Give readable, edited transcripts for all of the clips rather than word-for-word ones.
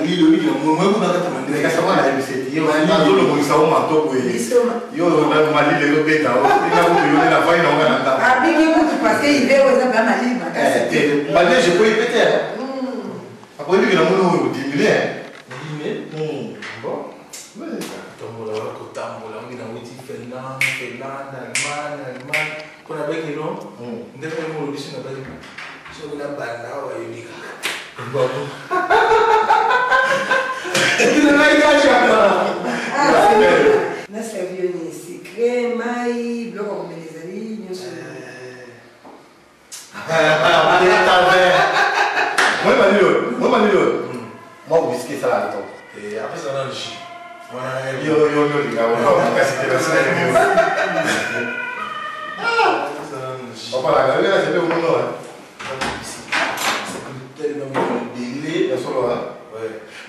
malilo ni moi vous n'avez pas demandé ça va la MCT yo le moïsa au manteau yo na malilo yo beta o ina vous yo na vai na ngana nda ah bigi kutu parce que il veut ça pas malilo malilo je peux y péter après lui il a mon 10 000 bon mais tombola wala kotambola ngina witi Finlande Allemagne kuna beki no ndeke mo lodisi na beki so kuna banda wa yulika babu ina na ikacha na servio ni secret mai bloco comme les amis nous moi malilo moi whisky ça là donc et après ça dans le jus yo les gars on va casser la scène papa la gars là c'est au monde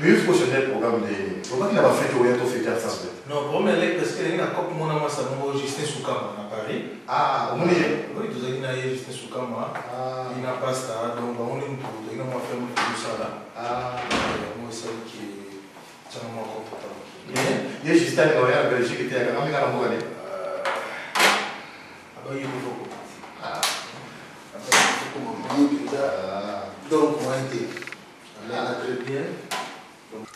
mais il faut changer le programme de pourquoi qu'il n'a pas fait que rien fait ça non pour moi parce que il a comme mon ami ça mon Justin Soukama à Paris ah on est oui tu as dit Justin Soukama il n'a pas ça donc on est pour il a fait tout ça là moi c'est qui ça m'a content il y a Justin dans la Belgique qui était à Canada il a monté ah bah il faut donc moi était là très bien.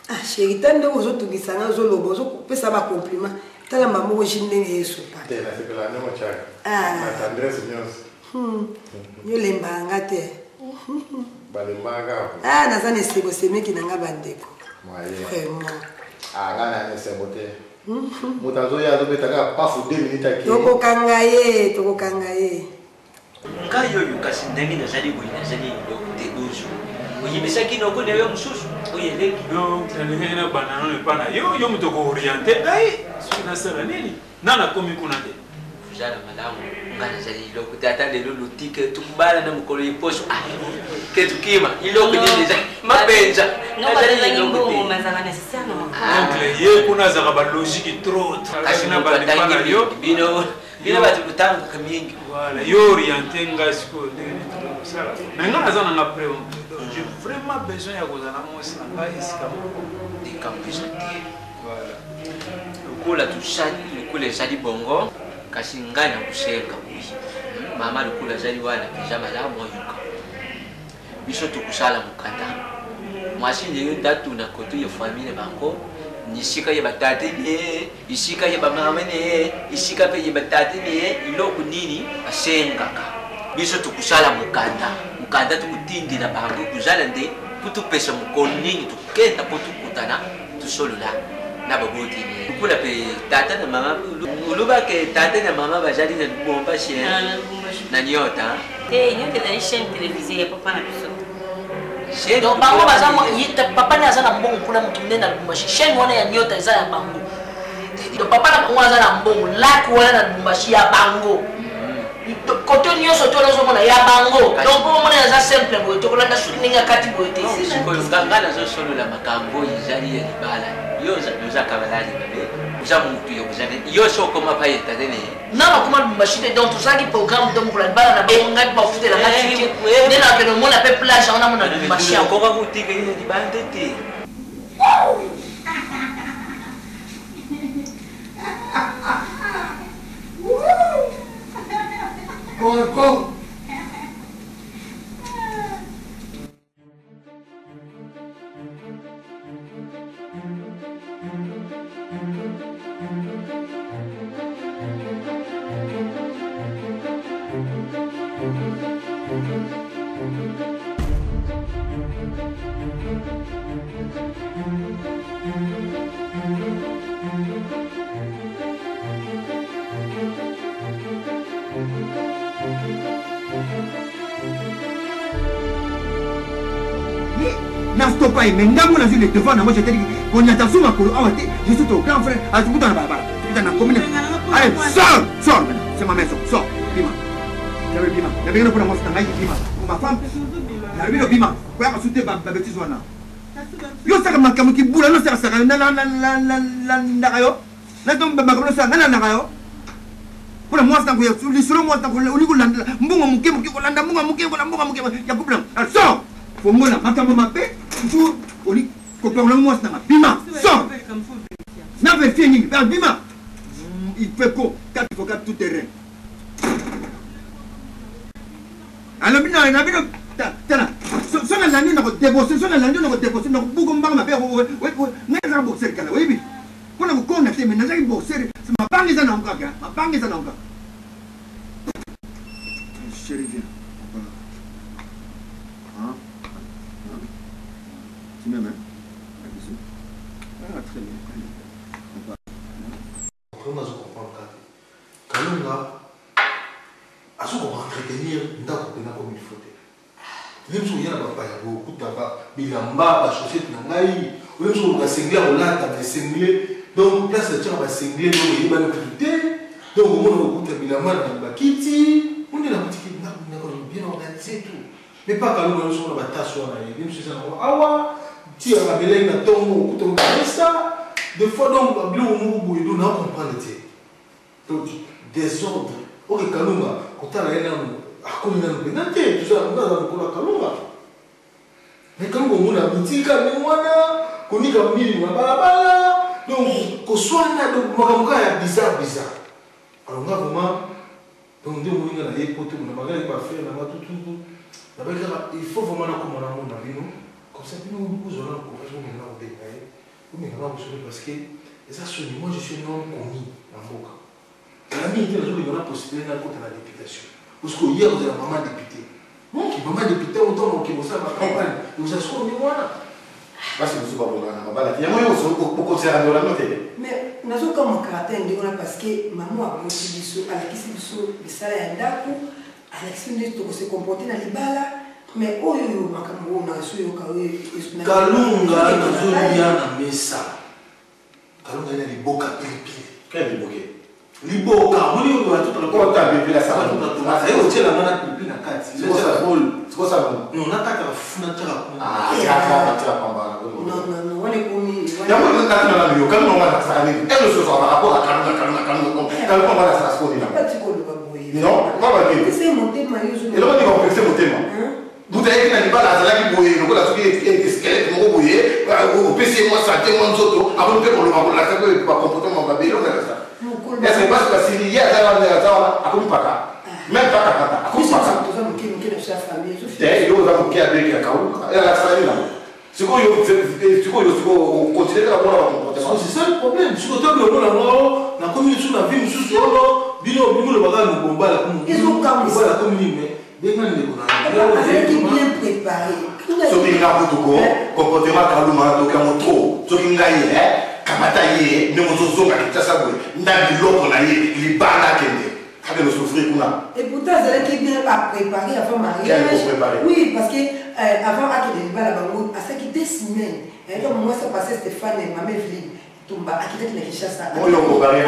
Ah chérie, tant de choses tout qui s'en a zo lobo zo peut ça va compliment. Tant la maman ojinde ne sopa. C'est la no chaka. Ah. Andrés Munoz. Yo lembanga te. Balembanga. Ah nazane sebo semeki nanga bandeko. Moye. Vraiment. Ah ngana ne semote. Mutazo ya do betaka pa fu 2 minutes aki. Toko kangaye. Ngayo yukasi ndenge nazali boyi nazali de dojo. Oyibisaki noko ne yo mususu. Oyeleki. Yo tani na banana ne pana. Yo mutoko orienté. Ai, sina sala nini? Nana komi kunate. Fujala malamu ngana zali iloko tata de lolutike tukubala na mukolo yiposho. Ah. Ketukima iloko nini mapenza. Nazali iloko mazanga nécessaire non. Oncle ye kuna zaka ba logique trop. Kasina ba pana yo bino batu kutanga kamingi. Voilà, yo orienté ngasiko ndenge sala. Nanga nazana nga pré. J'ai vraiment besoin ya kozana mosi na ngai iska de campus. Voilà. Lokola tushani lokola zali bongo kasi ngai na kusenga kuyi. Mama lokola zali wana pijama la moyuka. Biso tukusala mukanda. Mwasi ndio tatu na koto ya famille bango. Nisika ya batati ne, isika ya bamama ne, isika pe ya batati ne, iloko nini asenga. Biso tukusala mukanda. Mukanda tukutindi na bango kuzala nde kutupesa mukoni nini tukenda potukutana tusolola na baboti ni. Kula pe tata na mama uluba ke tata na mama bajali na bomba chien. Na nyota. Nyota na chaîne télévisée papa na biso. Donc bango bazamo yita papa ni azana mbongo kuna mtumne na Lubumbashi. Chaîne wana ya nyota eza ya bango. Donc papa na bango azana mbongo laki wana na Lubumbashi ya bango. Koto nyoso tolo zo mona ya bango. Donc pour mona za simple boy to kolanda shooting kati boy te. Ko ngangana zo solo la makambo izali ya libala. Yoza kabalali babe. Uza mutu yo kuzana. Yo so koma pa yeta tene. Na kuma Lubumbashi te donc tozaki programme donc pour la bala na bango ngati ba futé la ngati. Nena ke no mona pe plage ona mona Lubumbashi. Ko ka kutika ni libande te. Go. Pas mais ndango na sur le devant na moi j'étais dit qu'on y a dans ma colo ah je suis ton grand frère à tout dans la barabara tu dans la commune allez sors c'est ma maison sors bima j'avais bima j'avais une pour moi c'est bima pour ma femme j'avais une bima quoi à souter ba bêtise wana yo ça comme comme qui boula non ça la yo na donc ba comme ça na yo pour moi c'est que lui sur moi c'est que lui kolanda mbongo muke kolanda mbongo muke ya kubla sors faut moi makambo mape toujours oli Moi, Bima, sors. N'a vérifié, Bima. Il fait quoi? 4 il faut 4 tout terrain. Alors, il a vu son l'année n'a pas débossé, son l'année n'a pas débossé, n'a pas beaucoup de mal à faire. N'est pas bossé, oui. Quand on connaît, mais n'a pas bossé. Ma banque est en encore, ma banque est en encore. Chérie, viens. Tu m'aimes, hein? Ah, très bien. Comment je comprends Kalunga, à ce qu'on va entretenir, nous avons comme il faut. Même si on a beaucoup de bilamba, chaussette nangai, même si on a cinglé, on a cinglé, donc place de tien va cingler, donc il va nous coûter, donc on a beaucoup de bilamba dans la kitty, on est la boutique, on a bien organisé tout. Mais pas Kalunga, on a battu sur la même si ça n'a pas, tu as la belle na tombe, on a ça, des fois donc, on n'a pas compris. Donc, désordre. Ok, Kalunga, quand tu as tout ça, on a Kalunga. Mais quand on a boutique, on a mis donc, qu'on soit là, donc, bizarre. Alors, on a vraiment, donc, on a des potes, on a fait, il faut vraiment qu'on a comme ça, nous allons parce que moi, je suis un homme commis dans le Boka. La vie était la possibilité de la députation. Parce que hier, vous avez la maman députée. Non, qui maman députée, on tombe, qui vous savez ma campagne. Vous avez ce qu'on dit, voilà. Parce que vous savez pas, il y a moyen de conserver la note. Mais nous avons comme un caractère parce que maman a bossé du saut, avec qui c'est le salaire d'Akou, avec qui se comporter dans les balles. Mais oh, on a su Kalunga, nous avons messa. Kalunga, il y a des boca pili. Quel est le bouquet? Liboka, on est tout le temps à bébé la salle. Et au tir la main pipi na carte. C'est quoi ça boule? C'est quoi ça boule? Non, on a pas funa tira. Ah, tira pamba. Non, on est commis. Il y a moi qui est dans la bio, quand on va ça aller. Elle ne se soit par rapport à Kalunga. Quand on va ça se connaît. Non, pas va dire. C'est mon thème, et là on dit qu'on peut faire mon thème. Vous avez dit pas la salle qui bouille, donc la truc est squelette mon bouillé, au PC moi santé moi zoto, avant de faire le la salle pas comportement va bien ça. Est-ce que parce que s'il y a ça à comme pas même pas à comme pas il doit avoir qui avec la caou et la salle là c'est quoi il considère la bonne comportement c'est ça le problème si on table le là na commune sur la vie sous solo bino le bagage nous bomba la commune ils ont comme ça la commune mais des gens ne connaissent bien préparé ce qui n'a pas de comportement Kalunga donc un trop ce qui n'a kamata ye ne mozozonga kitasabwe ndabi loko na ye libana kende avec le souffrir kuna et pourtant ça qui bien pas préparé avant mariage oui parce que avant akide libala bango à ça qui des semaines et comme moi ça passait Stéphane et maman Evelyne Tumba akide na Kinshasa on yo ko bari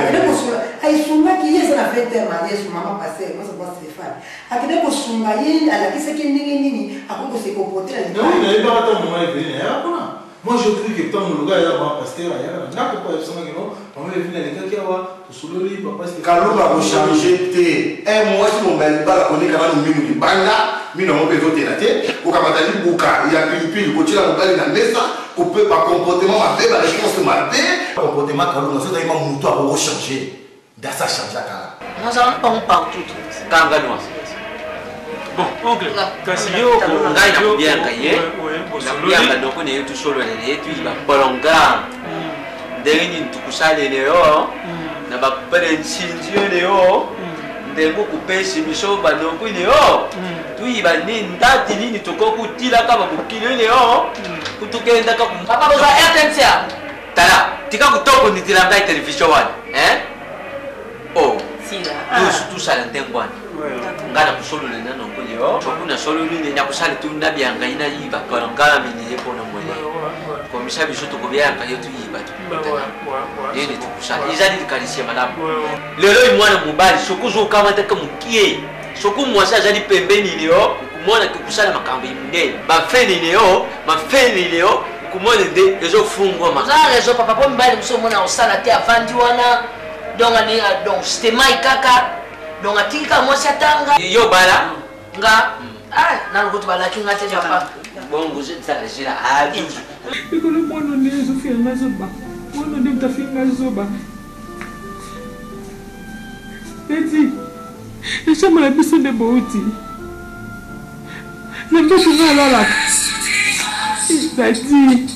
ay sunga qui est ça fait un mariage maman passé moi ça passe Stéphane akide ko sunga ye ala qui c'est qui nini akoko se comporter non il n'est pas tant maman Evelyne hakuna. Moi je trouve que tant que le gars est un pasteur, il y a un peu de sang qui non, on va venir les gars qui avoir tout sous le lit, papa c'est Kalunga va changer té. Un mois si mon bel bal on est quand même mingi banga, mino on peut voter la tête, pour kamata li buka, il y a une pile ko tira mon bal na mesa, ko peut pas comportement ma belle réponse ma belle, comportement Kalunga c'est vraiment mon toi pour changer. Da ça changer kala. Nous allons pas partout. Kanga noa. Bon, oncle, kasi yo ngai na kubianga ye. Na kubianga doko ne yetu solo ne yetu iba polonga. Ndenge ni tukusale leo na ba prensinzi leo. Ndenge kupesi miso ba doko leo. Tu iba ni ndati nini tokoku tila kama bukile leo. Kutukenda ka papa boza airtensia. Tala, tika kutoko ni tilanga television wan, Oh. Sila. Tout ça l'entengwana. Ngana kusolo le nano koleo kuna solo le nya kusali tu ndabi anga ina yiba kwa ngala mini yepo na mwele kwa mishabi shoto ko byanga yetu yiba tu yene tu kusali izali dikalisia madame lelo imwana mubali sokuzo kama taka mukie soku mwasa zali pembeni leo kumona kusala makambo imne ba feni leo kumona nde ezo fungwa ma za rezo papa po mbali msomona osala te avandi wana donc c'était mai kaka donc atinga moi satanga yo bala nga na ngoto bala kinga te papa Bon, vous êtes allé là. Ah, tout. Et que le monde ne se fait un zoba. Moi, on ne fait un zoba. Daddy, je suis à la piscine de Bouti. Je ne suis pas là. Daddy.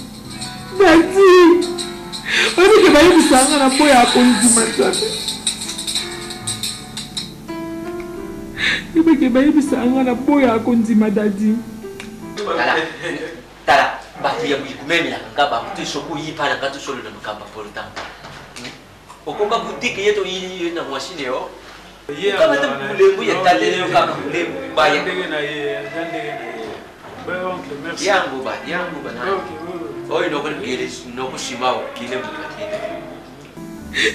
On dit que je vais vous la boya à Condimata. Je vais vous la boya à Condimata, Daddy. Tala, batu ya kujikumemi na kangaba kutisho kuyipa na katu sholo na mkamba polo tamba. Okoka boutique yeto ili na machine yo. Kama ta bulembu ya tale yo kama bulembu baya. Ndege na ye, ndege na ye. Ba oncle, merci. Yangu ba na. Oyi no kon gele no kushima kile mukatile.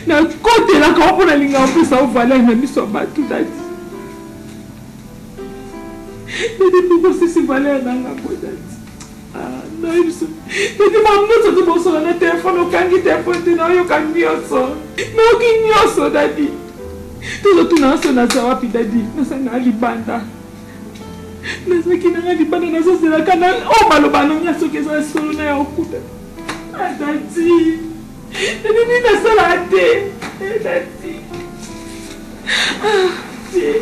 Na kote la ko pona linga opesa uvala na miso batu dadi. Ndidi ko sisi vala na ngako dadi. Não, isso. Eu tenho uma música do bolso no telefone, eu canto telefone, não, eu canto nhoso. Não, que nhoso, Daddy. Tudo não sou na sua Daddy. Nós na libanda. Nós aqui na libanda, nós somos na cana. Oh, malubano, minha só que essa solo na é oculta. Ah, Daddy. Daddy, nem na sala até. Daddy. Ah, Daddy.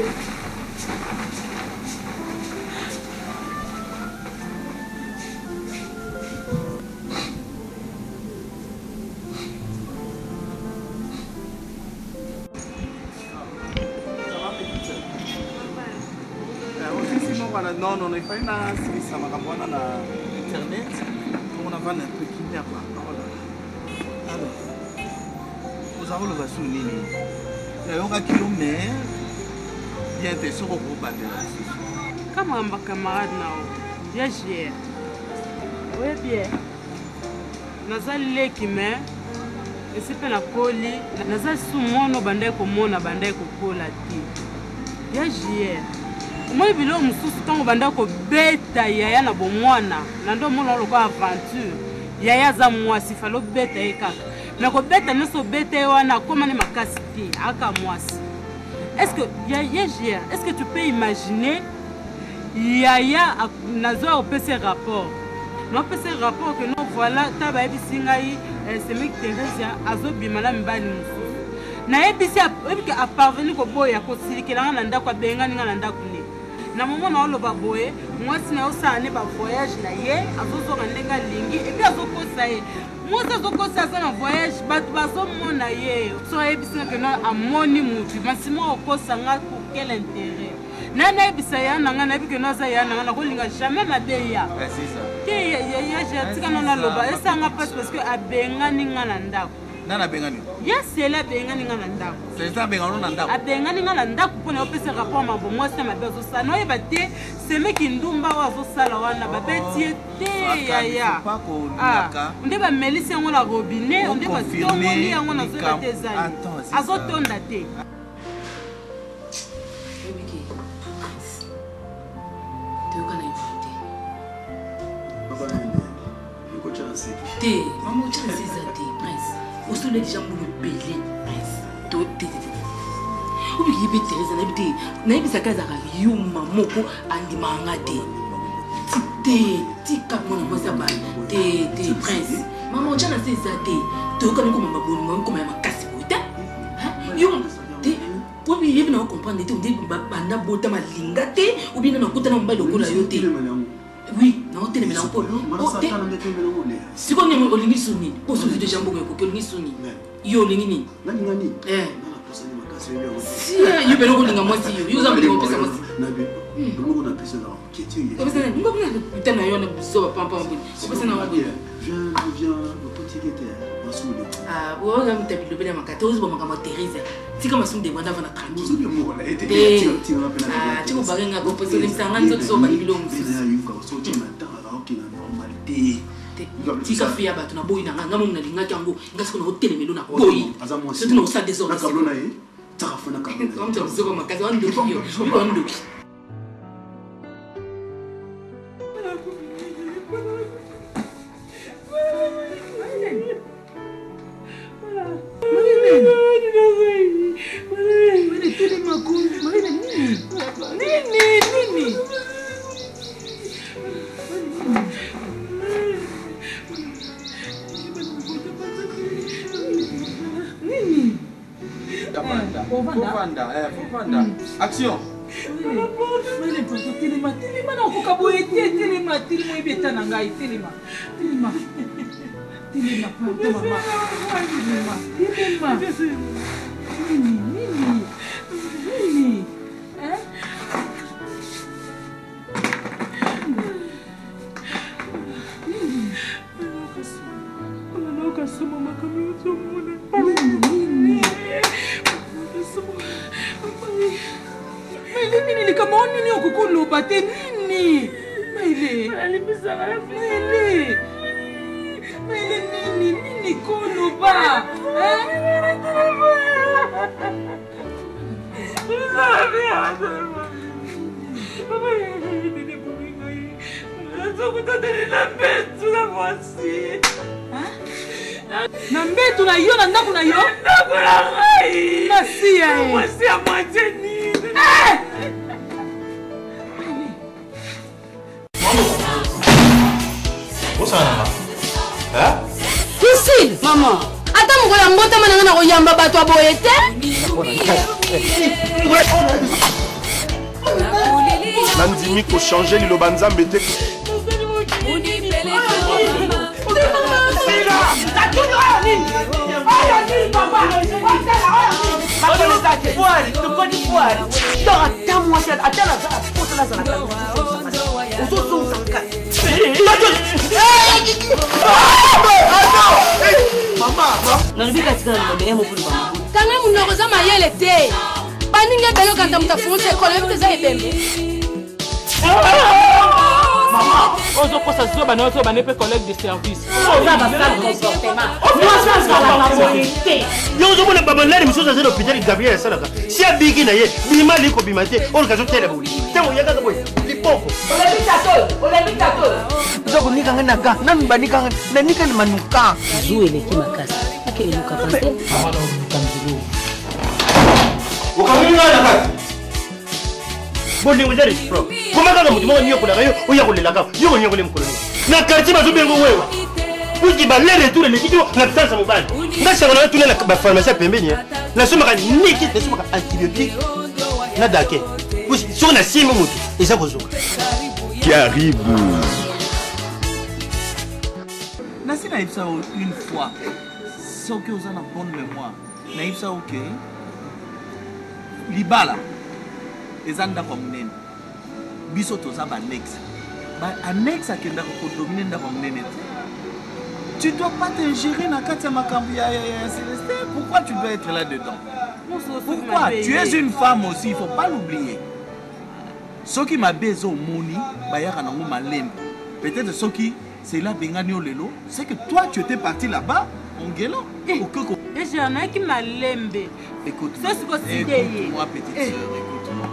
Non, il fallait ça m'a rappelé à internet. On a vendu un peu qui n'y a pas. Alors, nous avons le vaisseau Nini. Et on a kilomètre. Bien, t'es sûr qu'on va battre. Comment un camarade now? Bien, j'ai. Oui, bien. Nazali leki me. Esi pe na koli. Nazali sumono bandai komona bandai kokola ti. Bien, j'ai. Moi bilo mususu tango banda ko beta yaya na bomwana na ndo mona lokwa aventure yaya za mwasi falo beta ekaka na ko beta neso beta wana koma ne makasi ti aka mwasi. Est-ce que yaya gère, est-ce que tu peux imaginer yaya nazo opese rapport no opese rapport que non voilà taba ebisingai semi Teresa azobima na mbali mususu na ebisi a parvenir ko boya ko silikela na ndako benga ninga na ndako ni na moment na oloba boye mwasi na osane ba voyage na ye azozo ndenga lingi et puis azokosa ye mwasi azokosa sa na voyage batu bazomona ye so ebisa que na amoni mutu masimo okosa nga pour quel intérêt nana ebisa ya nanga na bi que na za ya nanga na kolinga jamais mabeya c'est ça te ya je tika na loba esa nga parce que abenga ninga na ndako Nana bengani. Yes, c'est la bengani ngana ndako. C'est ça bengani na ndako. Abengani ngana ndako pona opesa rapport mabo moi ça mabezo ça no ebate c'est meki ndumba wazo sala wana babeti te ya. Ah, nde ba melisi yango na robinet, nde ba tomoni yango na zo batezali. Azotonda te. Ebiki. Teo kana ifute. Baba nende. Yuko chance. Te, maman chance zate, prince. Au soleil déjà pour le belé prince to te obi yibi Teresa na bité na yibi sakaza ka yuma moko andima ngate ti ka mona mosa ba te prince maman jana se zate to ka nko mama boni mo nko mama kasi boita yum te obi yibi na comprendre te ndi banda bota malinga te obi na kota na mbalo kola yo te. Oui, non, tu es là pour nous. Si on est au limite sonné, pour se déjà beaucoup que le sonné. Yo lingini. Nani. Si you better go linga moi si you use am de pesa moi. Nabi. Nous on a pesa là. Qu'est-ce que Comme ça, nous on putain na yo na so pam. Pesa na wabi. Viens, le petit qui était massouli. Ah, bon, on a mis le bébé à ma 14 bon ma Teresa. Si comme son demande avant tranquille. Ah, tu vas barenga go poser les sangan zo ba bilong. Tika fia batu na boy na ngamo na linga kango ngasiko na hotel melo na boy c'est une salle des hommes na kablo na ye takafuna kablo on te zoko makazi on do kio on do Action. Nini kama nini okukuluba te nini Maile nini kuluba na mbetu na yo na ndaku na yo nasia Kisile maman ata mokola mbotama nanga na koyamba bato aboye te nandimi kochanger liloba nzambe te kanga munoko za mayele te baninga belo kanta mutafunza ekolo ebiteza ebembe Maman, on se pose à ce moment-là, on n'est pas collègue de service. Si a bigi na ye, bima liko bimate, on ka zotela buli. Tango yaka boy, lipoko. Zoko nika nganaka, nami banika na nika ni manuka. Zuwe le kimakasi. Ake iluka pante. Amana ukamzulu. Ukamwinga na kati. Boni ngudari bro. Kuma kaka mutu moko niyo kulaka yo, uya kulelaka. Yo nyo kule mkoloni. Na kati bazubengo wewe. Uji ba le retour le kitu na tsansa mobali. Ndasha na tuna na ba pharmacie pembeni. Na soma ka niki, na soma ka antibiotique. Na dake. Uji so na simu mutu. Eza kozo. Karibu. Nasi na ipsa une fois. So que vous en avez bonne mémoire. Na ipsa OK. Libala. Ezanda kwa mnene. Biso toza ba annexe. Ba annexe akenda ko dominer nda kwa mnene. Tu dois pas t'ingérer dans kati ya makambo ya Célestin. Pourquoi tu dois être là dedans? Pourquoi? Tu es une femme aussi, il faut pas l'oublier. Ce qui m'a besoin au moni, bayaka nango malembe. Peut-être ce qui c'est là bengani olelo, c'est que toi tu étais parti là-bas en gueulant. Et j'en ai qui malembe. Écoute-moi, petite sœur, écoute-moi.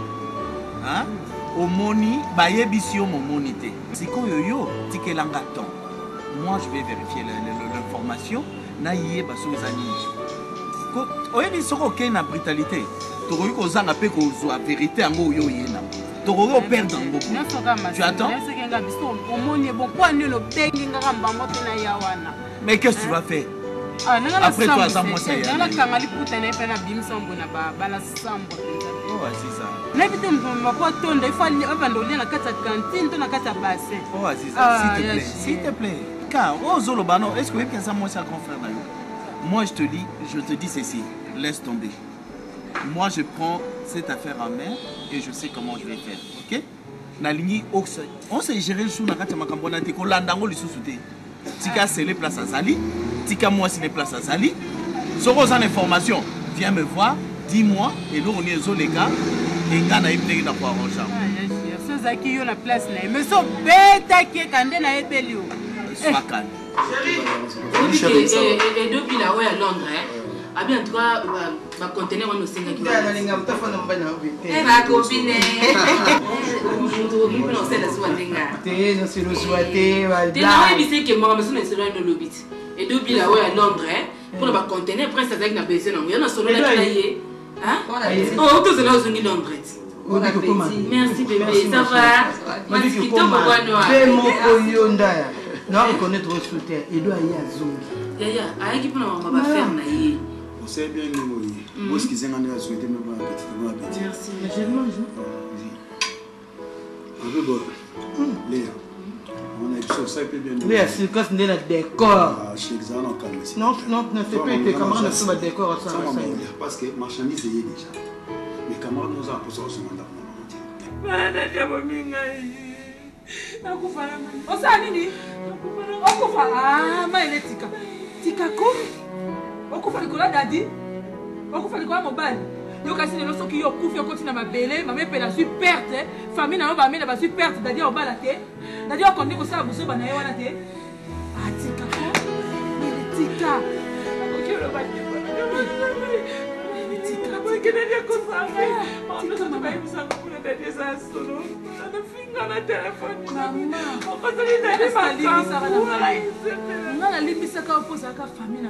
Hein? Au moni, bayebisio mon monité. C'est quoi yo tikelanga ton. Moi je vais vérifier l'information. Na yeba sur les amis. Oyebi soko ke na brutalité. Toroyi ko zanga pe ko zo la vérité ngo yo yena. Toroyi perdre ngo. Tu attends? Mais qu'est-ce que tu vas faire? Après toi, ça moi c'est. Oh, c'est ça. Oh, c'est ça. S'il te plaît. Car, oh, Zolobano, est-ce que ça moi c'est un confrère là? Moi, je te dis ceci. Laisse tomber. Moi, je prends cette affaire en main et je sais comment je vais faire. Ok? Nalingi, on s'est géré le sous la carte de Macambona. T'es qu'on l'a dans le sous-souté. Tika, c'est les places à Zali. Tika, moi, c'est les places à Zali. Sur aux informations, viens me voir, dis-moi, et nous, on est Zolega. Et on a une idée d'avoir un genre. Zaki yo na place na mais so beta ki kande na ebelio sois calme et depuis là où à Londres a bien en tout cas va contenir un océan qui va ninga mtafana mbana obite va copine on peut lancer la soirée te no se lo souhaiter va te na oui c'est que moi mais c'est là no lobit et depuis là où à Londres pour va contenir après ça avec na besoin non il y a solo là qui est hein oh tous là aux Londres. Merci bébé, ça va? Merci Kito Bobanoa. Non, reconnaître au soutien. Il doit y avoir Zongi. Yaya, avec qui peut maman va faire naïe. Vous savez bien, moi, ce qu'ils ont souhaité, me voir petit. Merci. Je mange. Un peu bon. Léa. On a dit ça, peut bien. Léa, c'est quand on est dans le décor. Ah, je suis examen en calme. Non, ne fais pas tes camarades sur le décor. Parce que marchandise est déjà. Mes camarades nous ont posé ce mandat. Osa nini? Okufa ah maile tika. Tika ko? Okufa likola dadi? Okufa likola mobile. Yo kasi lelo soki yo kufi okoti na mabele, mame pe na suis perte, famille na yo ba mena ba suis perte, dadi o bala te. Dadi o kondi ko sala buso ba na yo wana te. Ah tika ko? Maile tika. Okiro ba ni ba. Tika ko kenelia ko sa. Tika mama imisa ko na dadi sa solo. On a téléphone. Maman, on va te dire famille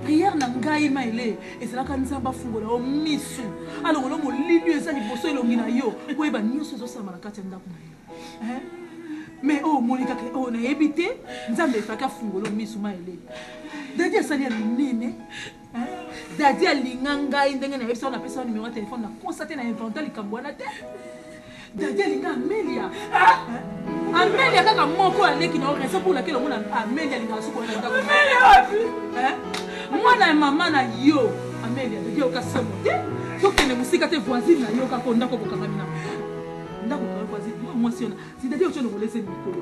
prière na ngai maile ezala kanisa bafungola o misu alors lo molili ezali boso elongi na yo koyeba nyonso ezosala na kati ya ndako na yo mais oh monika ke oh na ebité nzambe efaka fungola o misu maile dadi asali ya nene dadi alinga ngai ndenge na yebisa na pesa numéro de téléphone na constater na inventaire likambo wana te dadi alinga Amelia Amelia kaka moko aleki na raison pour laquelle on a Amelia alinga suko na ndako mwana mama na yo Amelia yo kasemo te tokende musika te voisine na yo kako ndako kokanga mina ndako ko voisine moi si ona si dadi ocho no laisser mikolo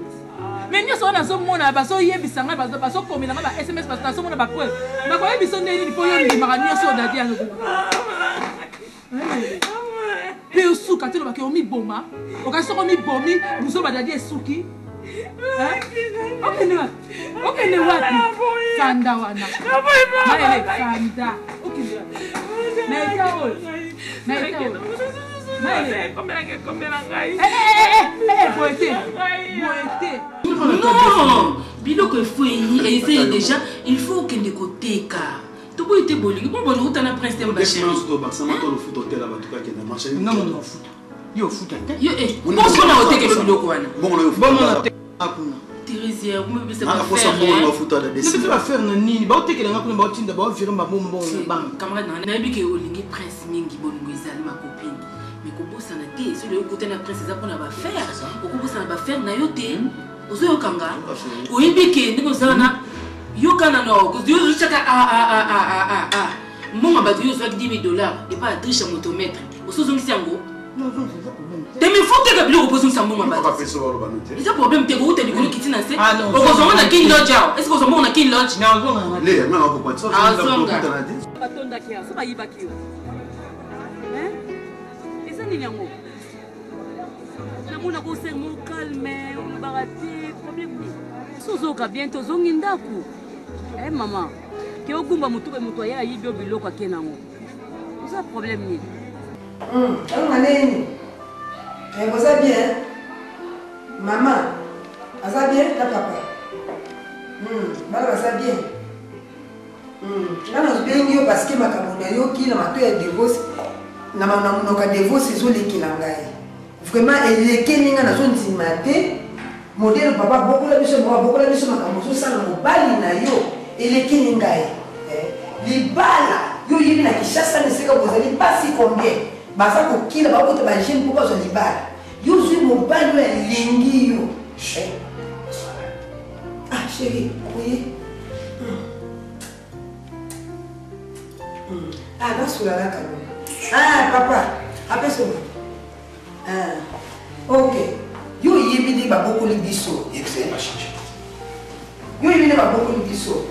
mais nyo so na so mona baso yebisa nga baso komela nga ba SMS baso mona ba preuve ba ko yebisa ndeni po yo ndi mara nyo so dadi azo pe usuka te lo ba ke omi boma okaso ko mi bomi muso ba dadi esuki okende wapi sanda wana maele sanda okende naita maele kombela ngai boete non biloko efo essaye déjà il faut okende koteka tobo ete bolingi po bolingi utana prince temba chéri non yo futa te yo bonso na oteke biloko wana bonso Thérèse, vous me laissez pas faire. Ne pas faire nini. Ba oteke nga kuna ba otinda ba ovira ba bombo bang. Camarade na yebi ke olingi prince mingi bolingo ezali ma copine. Mais ko bossa na te, so le côté na princesse pour na ba faire. Ko bossa na ba faire na yo te. Ozo yo kanga. O yebi ke ndiko zana yo kana no, ko yo chaka Mon ba yo so $10,000 et pas triche motomètre. Ozo zongi sango. Non, tu me fous que tu reposes un sambo ma base. Il y a problème, tu es où tu es du qui t'y ah non. Heureusement on a qui lodge. Est-ce que on a qui lodge? Non, les mais on peut pas ça. Ah non. Baton d'akia, ça va y bakio. Hein? Et ça n'y a pas. Na mona ko se mo calme, on barati, problème ni. Sozoka bientôt zongi ndaku. Eh maman, ke ogumba mutu be mutu ya yibyo biloko akenango. Ça problème ni. Vous êtes bien? Maman, vous êtes bien? Ta papa? Vous êtes bien? Je suis bien parce que je suis un divorce. Je suis divorce. Vraiment, il est qui n'a pas de modèle papa beaucoup la mission beaucoup la mission makamuso sana mobali na yo eleki ngai libala yo yini na kishasa neseka bozali pasi combien basa ko kila ba ko ba jeune pour zo libala yo zui mobali ya lingi yo ah chérie oui ah ba sula la kalo ah papa apeso ah OK yo yebidi ba beaucoup li biso yebise ba change yo yebidi ba beaucoup li biso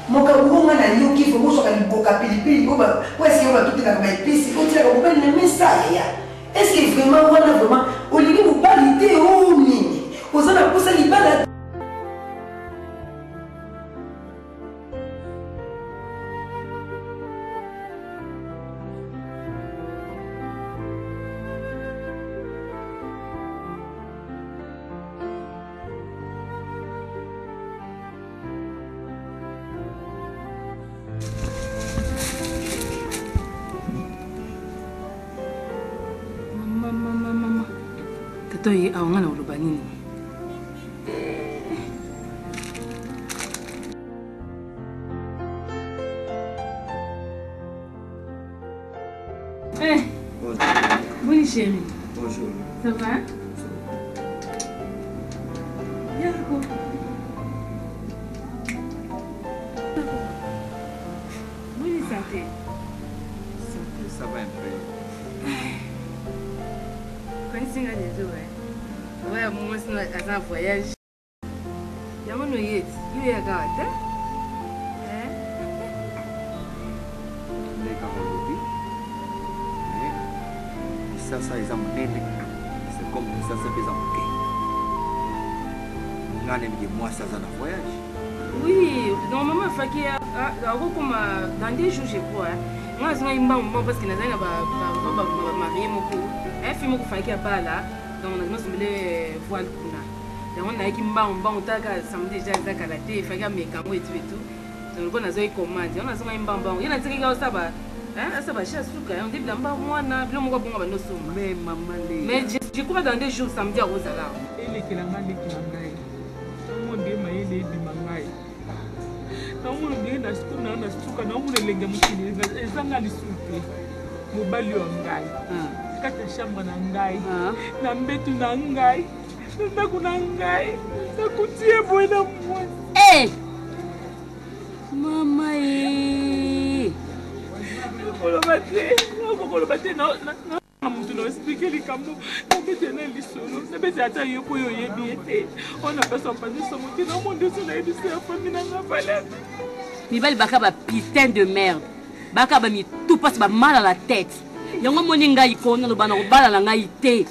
moka bunga na yo kifo muso ka liboka pilipili ko ba kwesi yo ba tutika ba episi ko tira ko ba na message est-ce que vraiment wana vraiment olingi mo balité o nini ozana posa libala Toi, on a le banini. Bonne chérie. Bonjour. Ça va? Yako. Bonne santé. Ça va un peu. Quand tu as des jours, ouais, moi c'est un voyage. Y'a mon yet, il y a gâte. Ça, ils ont c'est comme ça, ça fait un moi, ça, un voyage. Oui, normalement, il faut qu'il y ait dans 2 jours, je crois. Moi, je suis parce que je suis marié, un film qui fait qu'il y a là, donc on a mis voile. Donc on a dit que samedi déjà il faut qu'il y ait mes cameaux et tout. Donc on a dit commande, on a dit il y a des gens qui ont ça va chercher on dit moi na bilo moko bonga bano soma mais maman mais je crois dans 2 jours samedi à Rosala ele kelanga lekilangai monde mayele di mangai na monde de na skuna na suka na monde lenga mutini ezanga lisupe mobali wa ngai kata shamba na ngai na mbetu na ngai na kuna ngai na kutie bwana mwa mama mutu na expliquer likambo na bete na lisolo na bete ata yo po yo yebi ete on a besoin pas de somo qui dans mon dessus na yebi sa famille na ngapala mibali baka ba putain de merde baka ba mi tout passe ba mal à la tête yango moni ngai ko na lobana ko bala na ngai te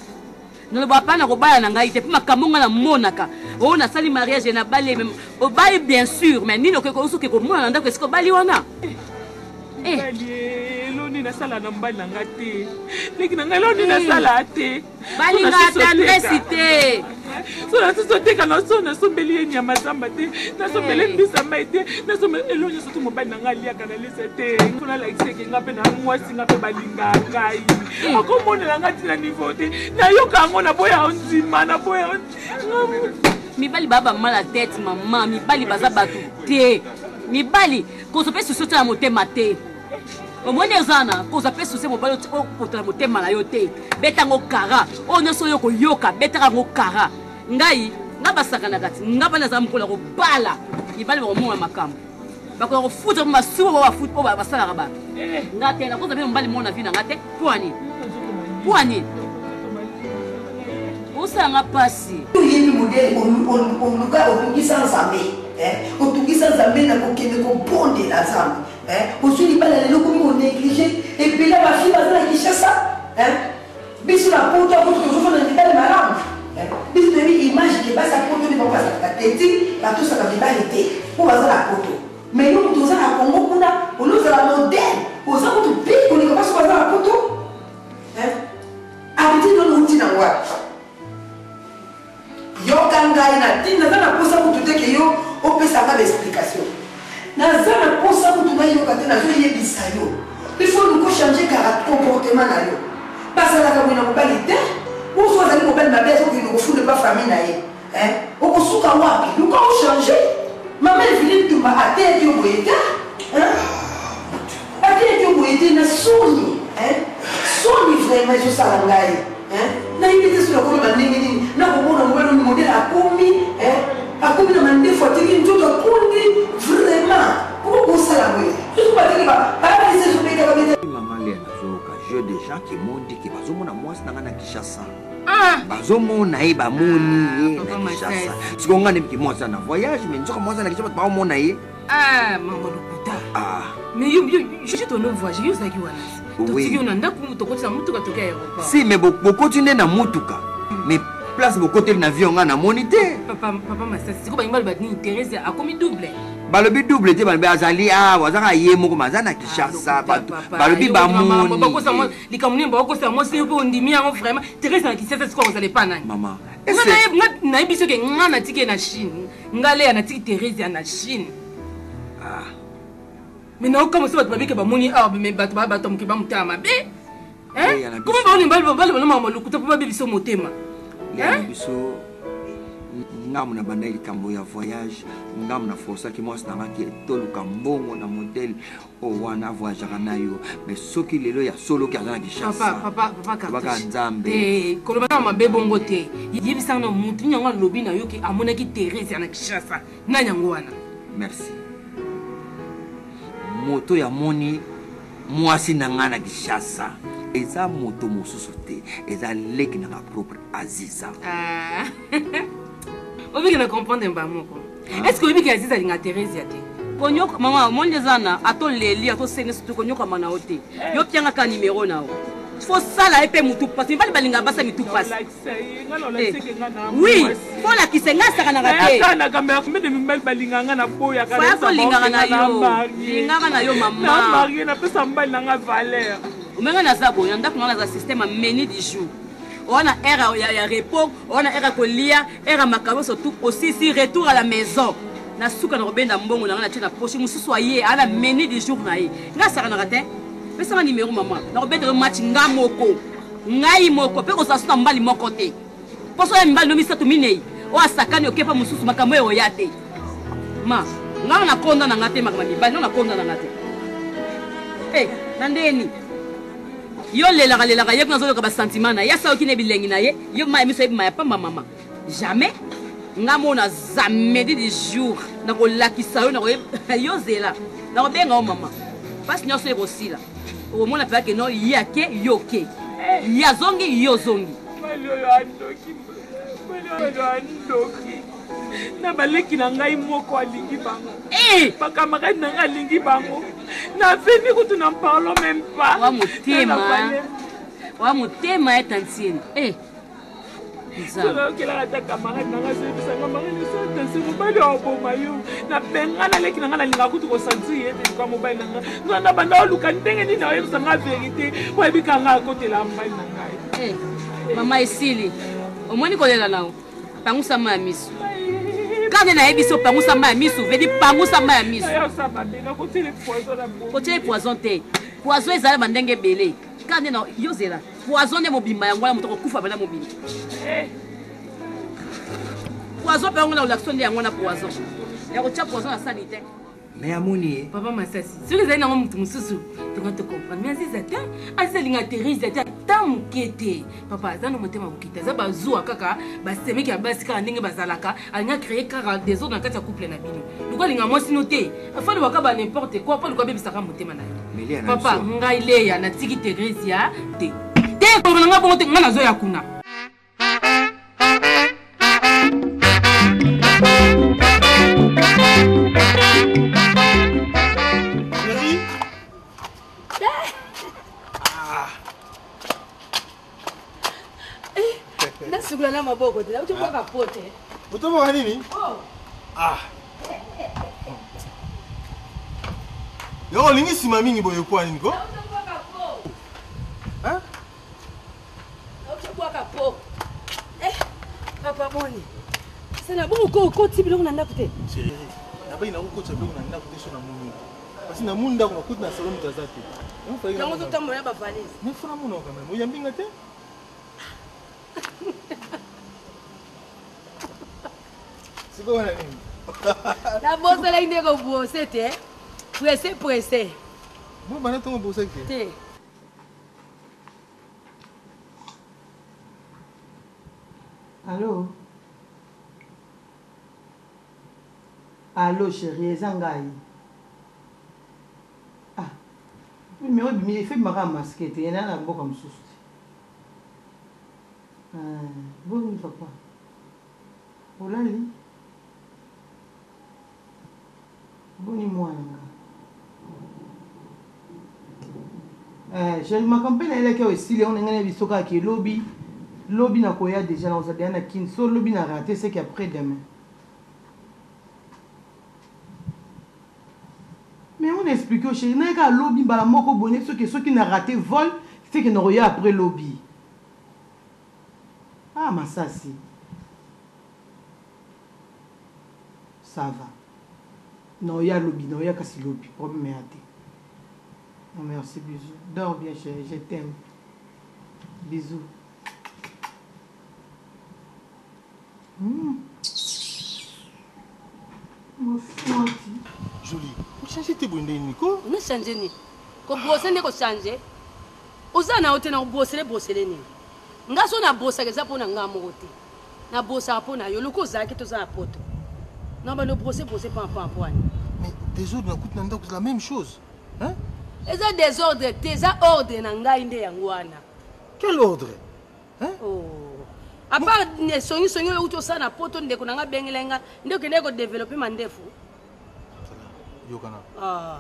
na loba pa na ko bala na ngai te pima kamonga na monaka o na sali mariage na balé même o bail bien sûr mais nino ko so ko mona ndako est-ce que bali wana loni na sala na mbali na ngate leki na ngaloni na sala te bali ngata ndresite so na sote kana so na sombeli nyama zamba te na sombeli mbisa mai te na sombeli eloni so to mobali na ngali ya kana lese te kuna la exeke ngape na mwasi ngape balinga ngai akomona na ngati na niveau te na yoka ngona boya onzima na boya mibali baba mala tête maman mibali baza batu te mibali ko so pe susota na motema te au moins des ans ko so pe susota mobali o potala motema na yo te betango kara o nyoso yo ko yoka betango kara ngai ngabasaka na kati ngabana za mkola ko bala mibali ba mo makambo bako ko futa masuwa ba futa ba basala ka ba ngate na ko so pe mobali mona vina ngate puani osanga pasi yimi modele oluka otungisa nzambe otungisa nzambe na kokende kobondela nzambe ozwi libala lelo komi onéglige ebele bafille baza na kishasa biso na poto apoto tozofana libala malamu biso toyebi image ke basi ya poto nde bango bazalaka teti batosaka mibali te mpo baza na poto mais yo moto oza na kongo kuna olozala modele oza moto mpe koleka baso baza na poto abeti ndono uti na wapi yoka ngai na ti naza na posa mutu te ke yo opesanga l'explication naza na posa mutu nayoka te nazoyebisa yo il faut nuko changer comportement na yo basalaka boye na mobali te oso azali mobali mabe azokende kofunde ba famille na ye okosuka wapi luka ochange mama evili ntumba ateyaki yo boye te ateyaki yo boye te na soni soni vraiment ezosala ngai nayebi te soki akomi bandenge nini nakomona mobali oni modele akomi na mandefu ateki nzoto akundi vraiment poko kosala boye soki bateki bayabisa ezobetaka bete mama lia nazoyoka jeu de gens qui m'ont dit ke bazomona mwasi na ngai na kishasa bazomona ye bamoni ye na kishasa siko ngai ndemiki mwasi na voyage mais nzoka mwasi na kishasa bato baomona ye mama lokuta mais yo je ton voyage yo ozalaki wana oui. Si, mais beaucoup tu n'es dans mutuka. Mais place beaucoup tu n'as vu en amoni te. Papa, c'est c'est quoi il m'a intéressé à combien double. Balobi double te balbi azali wazaka yemo ko mazana kishasa balobi ba moni. Bako sa moi les kamuni bako sa moi c'est pour ndimi en vraiment Thérèse na kishasa c'est quoi vous allez pas na. Maman. Na biso ke ngana tike na Chine. Ngale na tike Thérèse na Chine. Mais non, comme ça, tu vas que moni mais bato qui va monter à ma baie. Comment on est mal, on a le coup de pas biso motema. Biso ngamu na bandaki kambo ya voyage ngamu na força ki mwasi nanga ki toluka mbongo na modèle o wana voyage kana yo mais soki lelo ya solo ki azana Kinshasa papa nzambe koloba na mabe bongo te yebisa na mutu nyanga lobi na yo ki amona ki Thérèse na Kinshasa na nyango wana merci moto ya moni mwasi nanga na Kinshasa eza moto mosusu te eza leki na ma propre Aziza obi na comprendre mba moko est-ce que obi ki Aziza linga Thérèse ya te konyoka mama monde zana ato leli ato sene surtout konyoka mana ote yo pianga ka numéro na o faut sala epe mutu parce que balinga basa mitu passe oui faut la kisenga saka na rate kana kamera kumbe de mbali balinga nga na boya kana faut linga na yo linga na yo mama na marié na pesa mbali na nga valeur umenga na zabo yanda kuna za système menu du jour on a era ya repos on a era kolia era makabo surtout aussi si retour à la maison na suka na robenda mbongo na tina poche mususu aye ala menu du jour na ye nga saka na rate pesa ma numéro mama na robenda match nga moko ngai moko pe ko sasuka mbali moko te poso ya mbali no misatu minei o asakani okepa mususu makambo yo ya te ma nga na konda na ngate makama mibali na konda na ngate nandeni yo lela ye kuna zo ka ba sentiment na ya sa okine bilengi na ye yo ma emiso ma ya pamba mama jamais nga mona zamedi du jour na ko lakisa yo na ko yo zela na ko benga o mama parce nyoso e bosila o mona pa ke no yake yoke ya zongi yo zongi andoki na baleki na ngai moko alingi bango bakamaka na ngai alingi bango na veni kutu na parlo même pas wa motema ya tantine okelaka ta camarade na ngai soyebisanga marine sotanse mobali aoboma yo na benga naleki na ngai nalinga kutu kosentir ye te lika mobali na ngai nzanda banda oluka ndenge nini oyebisanga verité oyebika ngai akotela mbali na ngai mama esili omoni kolela nao pangusa ma ya miso kande na yebiso pangusa ma ya miso vedi pangusa ma ya miso kotiele poison te poison ezala bandenge ebele kande na yozela poison nde mobimba yango wana moto kokufa bana mobimba poison mpe yango na olaction nde yango wana poison ya kotia poison na sani te mais amoni papa Masasi soki ezali nango motu mosusu tonga tocomprendre mais aziza te azizalinga Thérèse te ata moke te papa aza na motema mokita aza bazwa kaka basemeki ya basi kaka ndenge bazalaka alinga créer kaka desordre na kati ya couple na bino luka alinga mwasino te afali waka ba n'importe quoi mpo luka abebisaka motema na ye papa ngai leya natiki Thérèse ya te te kolonga nanga bongo te ngai nazoya kuna na maboko te uti kwa kapote utoboka nini yo olingi nsima mingi boye kwa nini ko papa boni sena bongo ko tibi longo na ndako te chérie nabai na kokotsa biloko na ndako te so na moni parce na muni ndako na kuti na salon mutaza te yango totambola ya bavalise mais fona mona quand même oyambinga te siko wana nini na bosala ndeko bose te pressé bon bana tongo bose te Allô chérie, ezangai. Mais oui, mais il fait ma masquer, il y en a un beau comme souci. Bon, papa. Olali. Boni moi. Je ma campagne elle est aussi on est bisoka qui lobby na koya déjà na osada na kin so lobby na raté c'est qu'après demain. Mais on explique au chéri, n'a qu'à lobby bala moko bonnet ceux qui n'a raté vol, c'est que n'aurait après lobby. Ah ma ça si. Ça va. Non, il y a lobby, non, il y a qu'à lobby, problème est raté. Non, merci, bisous. Dors bien, chérie, je t'aime. Bisous. Jolie, vous changez tes bonnes Nico? On a changé ni. Ko brosser ne ko changer. Oza na hote na brosser ni. Nga so na brosser ke za pona nga mote. Na brosser pona yo loko za ki to za poto. Non ba no brosser pas poani. Mais des autres n'ont la même chose. Hein? Et ça désordre, tes ordres nanga inde yangwana. Quel ordre? Hein? Oh. À part ne songi uto sana poto ndeko nanga bengelenga ndeko ndeko développer mandefu. Yokana. Ah.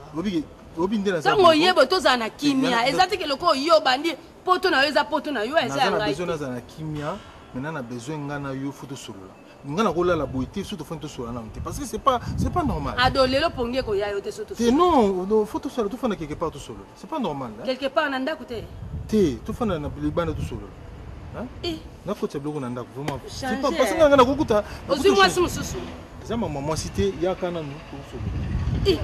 Obi ndela ça. Sango yebo to za na kimia. Ezati ke loko yo bandi poto na yo eza poto na yo eza ngai. ngai. Besoin na na kimia, maintenant na besoin ngana yo photo solo. Ngana ko la beauté surtout photo solo na parce que c'est pas normal. Adolelo pongie ko ya yo te photo solo. Non, photo solo tout fana quelque part tout solo. C'est pas normal. Quelque part na ndako te. Te, tout fana na libana tout solo. Hein? Eh. Na ko teblo na ndako vraiment. C'est pas parce que ngana ko kuta. Ozu moi si mususu. Ça maman cité ya kana no tout solo. Eh.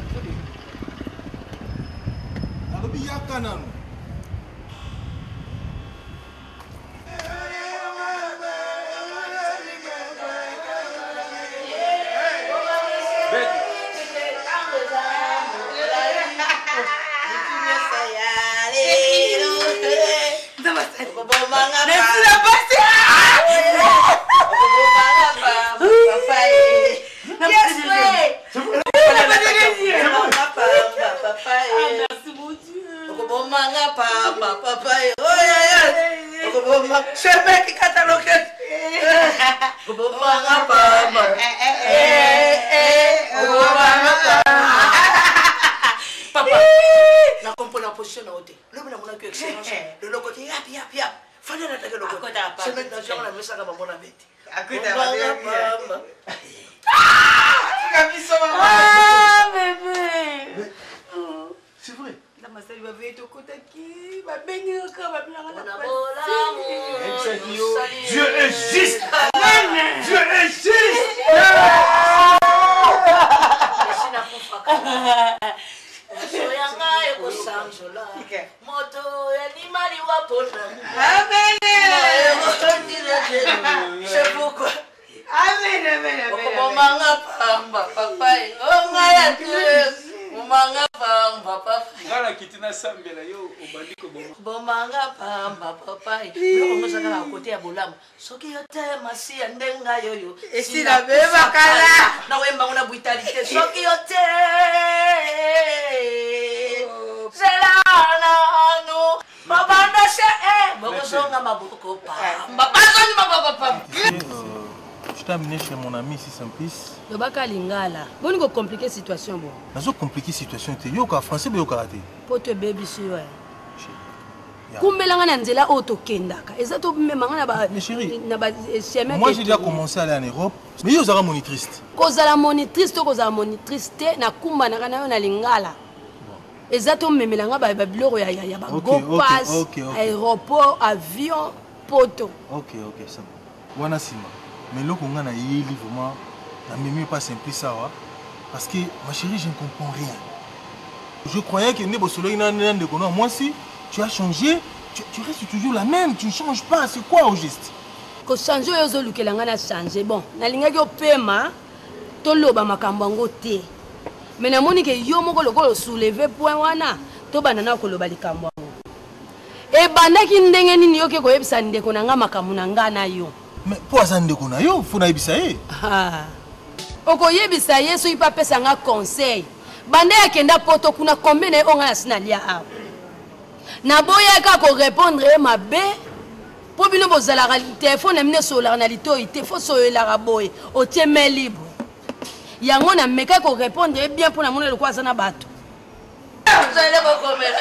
Alobi ya kana no. Merci la passe. Merci mon Dieu. Papa, la comprends la position là où tu es. Le monde a mon accueil excellence. De l'autre côté, yap. Fallait l'attaquer le côté. C'est maintenant que la messe à mon ami. À côté de ah, bébé. C'est vrai. Dieu est juste. Dieu est juste. C'est pourquoi. Amen. Ngala kitina sambela yo obandiko bomanga pamba papa yo ngosaka na côté ya bolamu soki yo te masi ya ndenga yoyo esila beba kala na wemba ngona brutalité soki yo te zelana no baba na se bokosonga maboko pamba bazoni maboko pamba. Je t'ai amené chez mon ami si Simplice. Le baka lingala. Bon, il faut compliquer la situation. Bon. Nazo compliquer la situation. Yo ka français be yo karaté. Pour te baby sur ouais. Kumbelanga na nzela auto kendaka. Ezato memanga na ba na ba chemin. Moi j'ai déjà commencé à aller en Europe. Mais yo zara monitrice. Kozala monitrice to kozala monitrice te na kumba na kana yo na lingala. Ezato memelanga ba biloko ya ba go pass aéroport avion poto. OK, ça va. Wana sima. Mais là, on a vraiment, la mémoire n'est pas simple ça, parce que ma chérie, je ne comprends rien. Je croyais que moi si tu as changé, tu restes toujours la même, tu ne changes pas. C'est quoi au geste? Quand changer, je changé. Bon, na linga yo pema, to loba makambango te. Mais na moni ke yo moko lokolo soulever point wana, to banana ko loba likambo. E bandaki ndenge nini yo ke ko yebisa ndeko na nga makamu na nga na yo. Mais pour ça ndeko na yo, faut na yebisa ye. Ah. Oko yebisa ye so ipa pesa nga conseil. Bande ya kenda poto kuna combien na onga sina lia a. Na boya ka ko répondre ma be. Po bino bozala téléphone amine solar na lito ite fo so la raboy. O tie main libre. Yango na meka ko répondre bien pour na mona le kwa sana bato. Vous allez me commettre.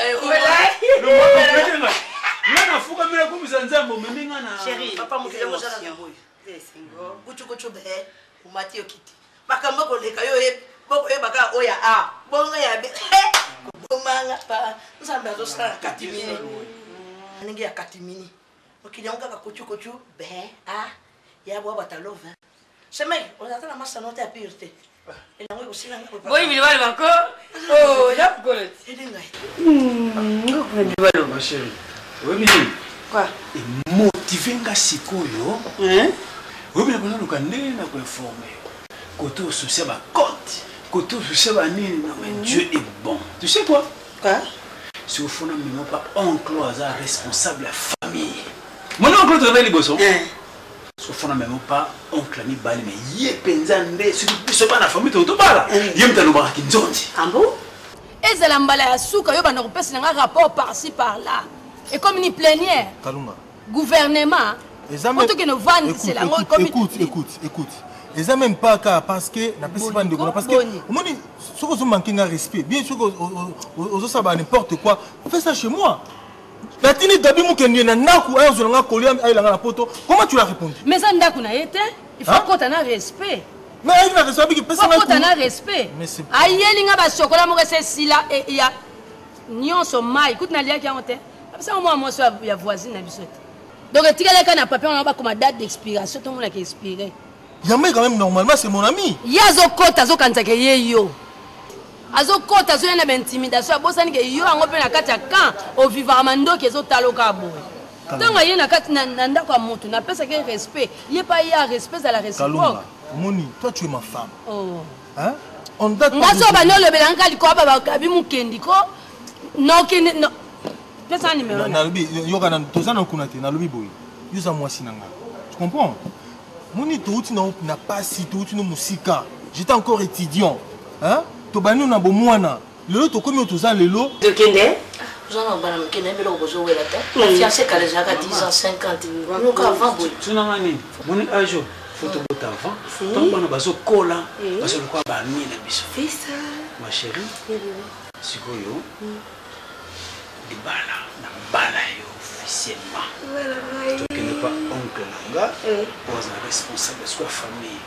Nana fuka mira kumisa nzambo meminga na chérie papa mukile mozala na boy lesingo kuchukuchu be umati okiti makambo ko leka yo e boko e baka oya a bonga ya be bomanga pa nzambe azosala katimini ningi ya katimini okili onka ka kuchukuchu be a ya bwa batalova semai onatala masano ta pirte elango kusila ngako boy bilibali bako oh ya kolet edingai ngoko bilibali ma chérie. Oui, mais quoi? Motiver nga sikoyo. Hein? Oui, mais on a le canne na ko informer. Côté social ba compte. Koto, tu sais, Dieu est bon. Tu sais quoi? Quoi? Si au fond, même pas oncle hasard responsable de la famille. Mon oncle travaille les bossons. Si au fond, même pas oncle ami bali, mais yé penzande, si tu sais pas la famille, tu te parles. Yé m't'a l'obara qui nzonzi. Ah bon? Et c'est l'emballage à souka, yo bana repès un rapport par-ci par-là. Et comme une plénière. Kalunga. Gouvernement. Écoute. Et ça même pas car parce que la personne de parce que moi ce que vous manquez de respect bien sûr aux ça n'importe quoi fais ça chez moi la tini gabi mukeni na naku ayo zonga kolia ayo la poto comment tu l'as répondu mais ça ndaku na été il faut qu'on ait respect mais il a respect que personne faut qu'on ait respect ayeli nga ba chocolat mo rese sila et il y a nyonso mai écoute na lia ki honte ça moi so ya voisine na biso donc tu as les papier on a comme date d'expiration tout le monde qui expiré. Yamé quand même normalement c'est mon ami. Yazo kota zo kanzake yeyo. Azo kota zo yana intimidation bosani ke yo ango pe na kati ya kan o vivre mando ke zo taloka boy. Donc yé na kati na ndako ya moto na pesa ke respect. Yé pas y a respect à la réciproque. Moni, toi tu es ma femme. Oh. Hein? On date pas. Ngaso ba no le belanga liko ba kabi mukendi ko no kene no. Pesa numéro. Na lobi yoka na tozana kunate na lobi boy. Yuza mwasi nanga. Tu comprends? Moni touti na pasi touti no musika. J'étais encore étudiant. Hein? To banu na bomwana. Lelo to komi otoza lelo. De kende? J'en ai bana mkene belo bozo wela ta. La fiancée kale jaka 10 ans 50. Nous ka avant boy. Tu n'as rien. Moni ajo. Photo bota avant. Tant bana bazo kola. Bazo kwa ba mi na biso. Fais ça. Ma chérie. Sikoyo. Dibala na bala yo officiellement. Tu n'es pas oncle nanga. Vous êtes responsable de la famille.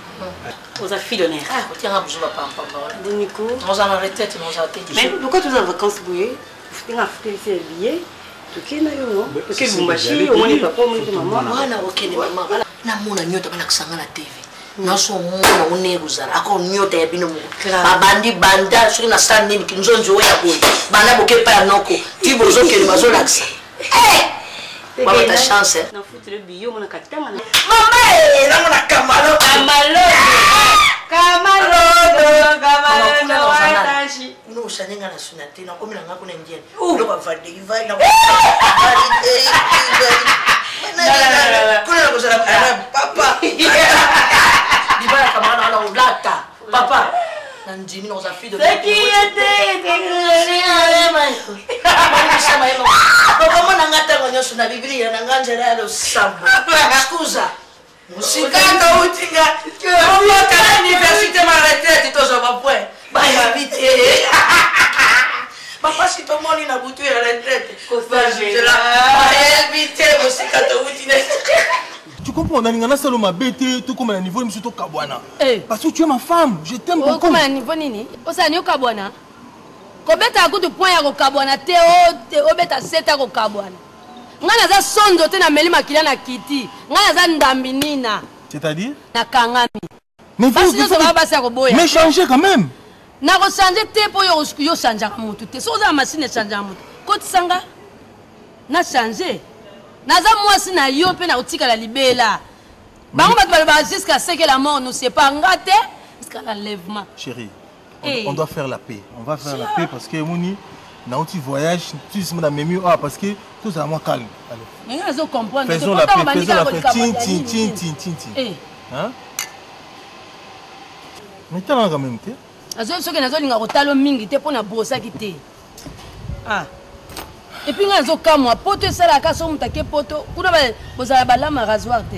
Vous êtes fille d'honneur. Ah, tiens, je ne vais pas en parler. Nico. On s'en arrête, on s'en arrête. Mais pourquoi tu es en vacances, Bouye? Tu es en billet. Tu es en parce que vous marchez, au moins il va pas monter maman. Voilà, ok, maman. Voilà. Na mona nyota bana kusanga na TV. Naso mona uneguzara. Ako nyota ya bino mu. Babandi banda suri na stand nini kinzonzo ya boy. Bana boke pa ya noko. Tibo zoke ni mazolaxa. Maman ta chance. Na foutre le billet, on a katanga. Maman, na mona kamalo. No usanenga na sunate na komila ngako na njeni. Ndo kwa vade ivai na. Kuna na kusala papa. Dibara kamana ala ulata. Papa. Na njini na usafi de. Sekiyete. Papa mwana ngata ngonyo suna Biblia na nganjera lo samba. Scusa. Musikanda utinga. Kwa kana université ma retraite tozo mapwe. Baya vite. Papa si to moni na butu ya retraite. Baya vite musikanda utinga. Tu comprends, on a un salon ma bête, tout comme un niveau, monsieur Tokabwana. Parce que tu es ma femme, je t'aime beaucoup. Comment un niveau nini? Osa ni Okabwana. Kobeta a coup de poing ya Okabwana te obeta seta Okabwana. Ngana za sondo te na meli makila na kiti. Ngana za ndambinina. C'est-à-dire? Na kangami. Mais mais changer quand même. Na ko changer te po yo changer mutu te. So za machine changer mutu. Ko tsanga na changer. Na za mwasi na yo pe na utika la libela. Bango ba jusqu'à ce que la mort nous sépare ngate jusqu'à l'enlèvement. Chérie, on doit faire la paix. On va faire la paix parce que Mouni na un petit voyage, tu sais na même parce que tout ça moi calme. Mais on comprendre. Faisons la paix, faisons la paix. Tin. Hein? Mais tu as quand même été. Ce que nous avons dit, mingi te pour na brosa kité. Ah. Et puis nous avons moi poto ça la casse on take poto. Kuna ba bozala balama rasoir te.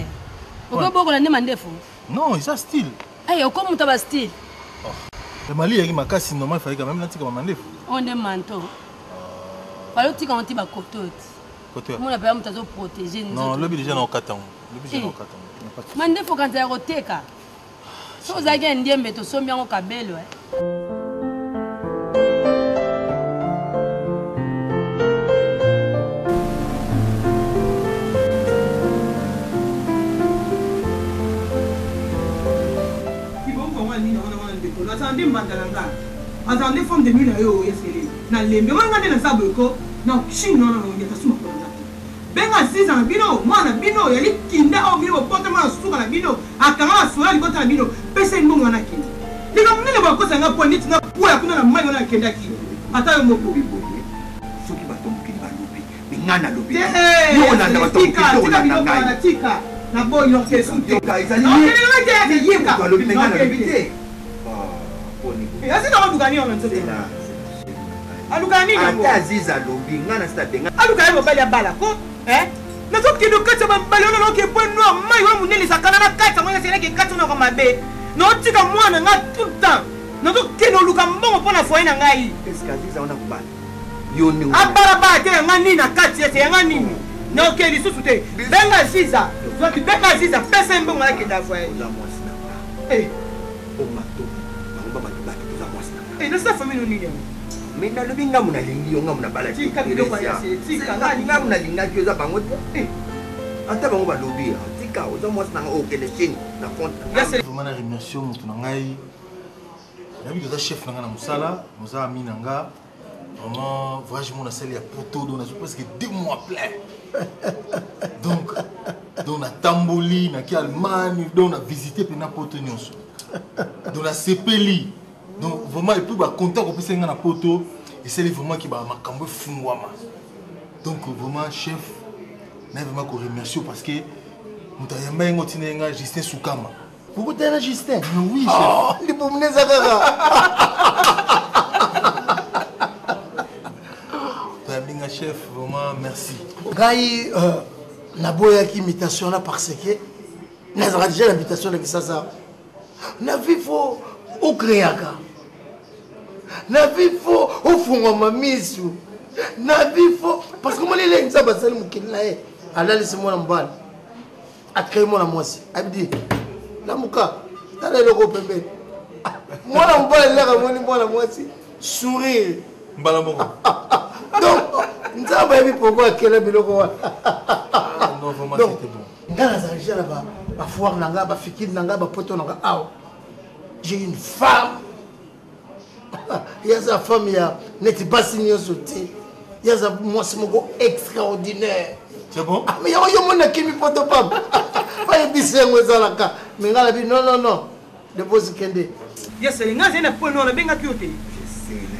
Pourquoi beaucoup la demande fou? Non, il a style. Aïe, comment tu as style? Le Mali il m'a cassé normal, il fallait quand même la tika mandef. On demande tout. Fallait tika on tiba kotot. Kotot. Mon appel on t'a protéger. Non, le budget na okata. Le budget na okata. Mandef faut quand tu roteka. So za ga ndiembe to sombi ngo kabelo Attendez mandalanga. Attendez femme de mille yo yesele. Na lembe manga de na saboko na chino na no yata suma ko na. Benga sisa na bino, mwana bino yali kinda o bino poto ma suka na bino, akanga sura libota na bino, pesa mbongo na kinda. ndika munene bakosa nga po neti na poya kuna na mai wana kendaki ata yo moko soki batomboki balobi ngana lobi yo olanda batomboki yo olanda ngai tika na boyo kesuti ezali yeka balobi ngana lobi te asina wadukani ono nzote alukani ata aziza lobi ngana sita benga alukani mobali ya bala ko nazokende okati ya bambali wana naoke po noir mai wa monene esakana na kati yango eselaki ekati wana mabe naotika mwana nga tout le temps nazokende oluka mbongo mpo na foye na ngai abalabala te yanga nini na kati ete yanga nini naoke lisusu te benga ziza benga ziza pesa mbongo nakenda foye nasila famille nini yango mais nalobi ngamu nalingi yo ngamu nabala ngamu nalingaki oza bango te ata bango balobi tika oza mwasi nanga okende chini na compte vraiment na remercie motu na ngai nayebi toza chef na ngai na mosala moza ami na nga vraiment voyage mo nasali ya poto donc nazwi presque 2 mois plein donc natamboli naki Allemagne donc na visité mpe na poto nyonso donc nasepeli donc vraiment et puis content qu'on puisse aller na poto et c'est vraiment qui va makambo fungwama donc vraiment chef na vraiment ko remercier parce que mutayamba yengo tinenga Justin Soukama pourquoi t'es là Justin oui chef ndi bomneza kaka t'as chef vraiment merci ngai na boya ki imitation na parce que na déjà l'invitation de Kisasa na vifo au créaka na vifo au fungwa mamisu na vifo parce que moi les gens basali mukili na ye alali se mwana mbala akai mwana mwasi abdi la muka tala loko pembe mwana mbala leka mwani mwana mwasi sourire mbala mboko donc nzamba yebi pourquoi akela biloko wa non vraiment c'était bon ngana za jala ba foire nanga ba fikiri nanga ba poto nanga aw j'ai une femme. Il y a sa femme, il y a Neti Bassigno sauté. Il y a sa moi extraordinaire. C'est bon? Mais il y a un qui me porte pas. Pas une bise à la mais non. De vos kende. Yes, il y a un point non, bien accueilli.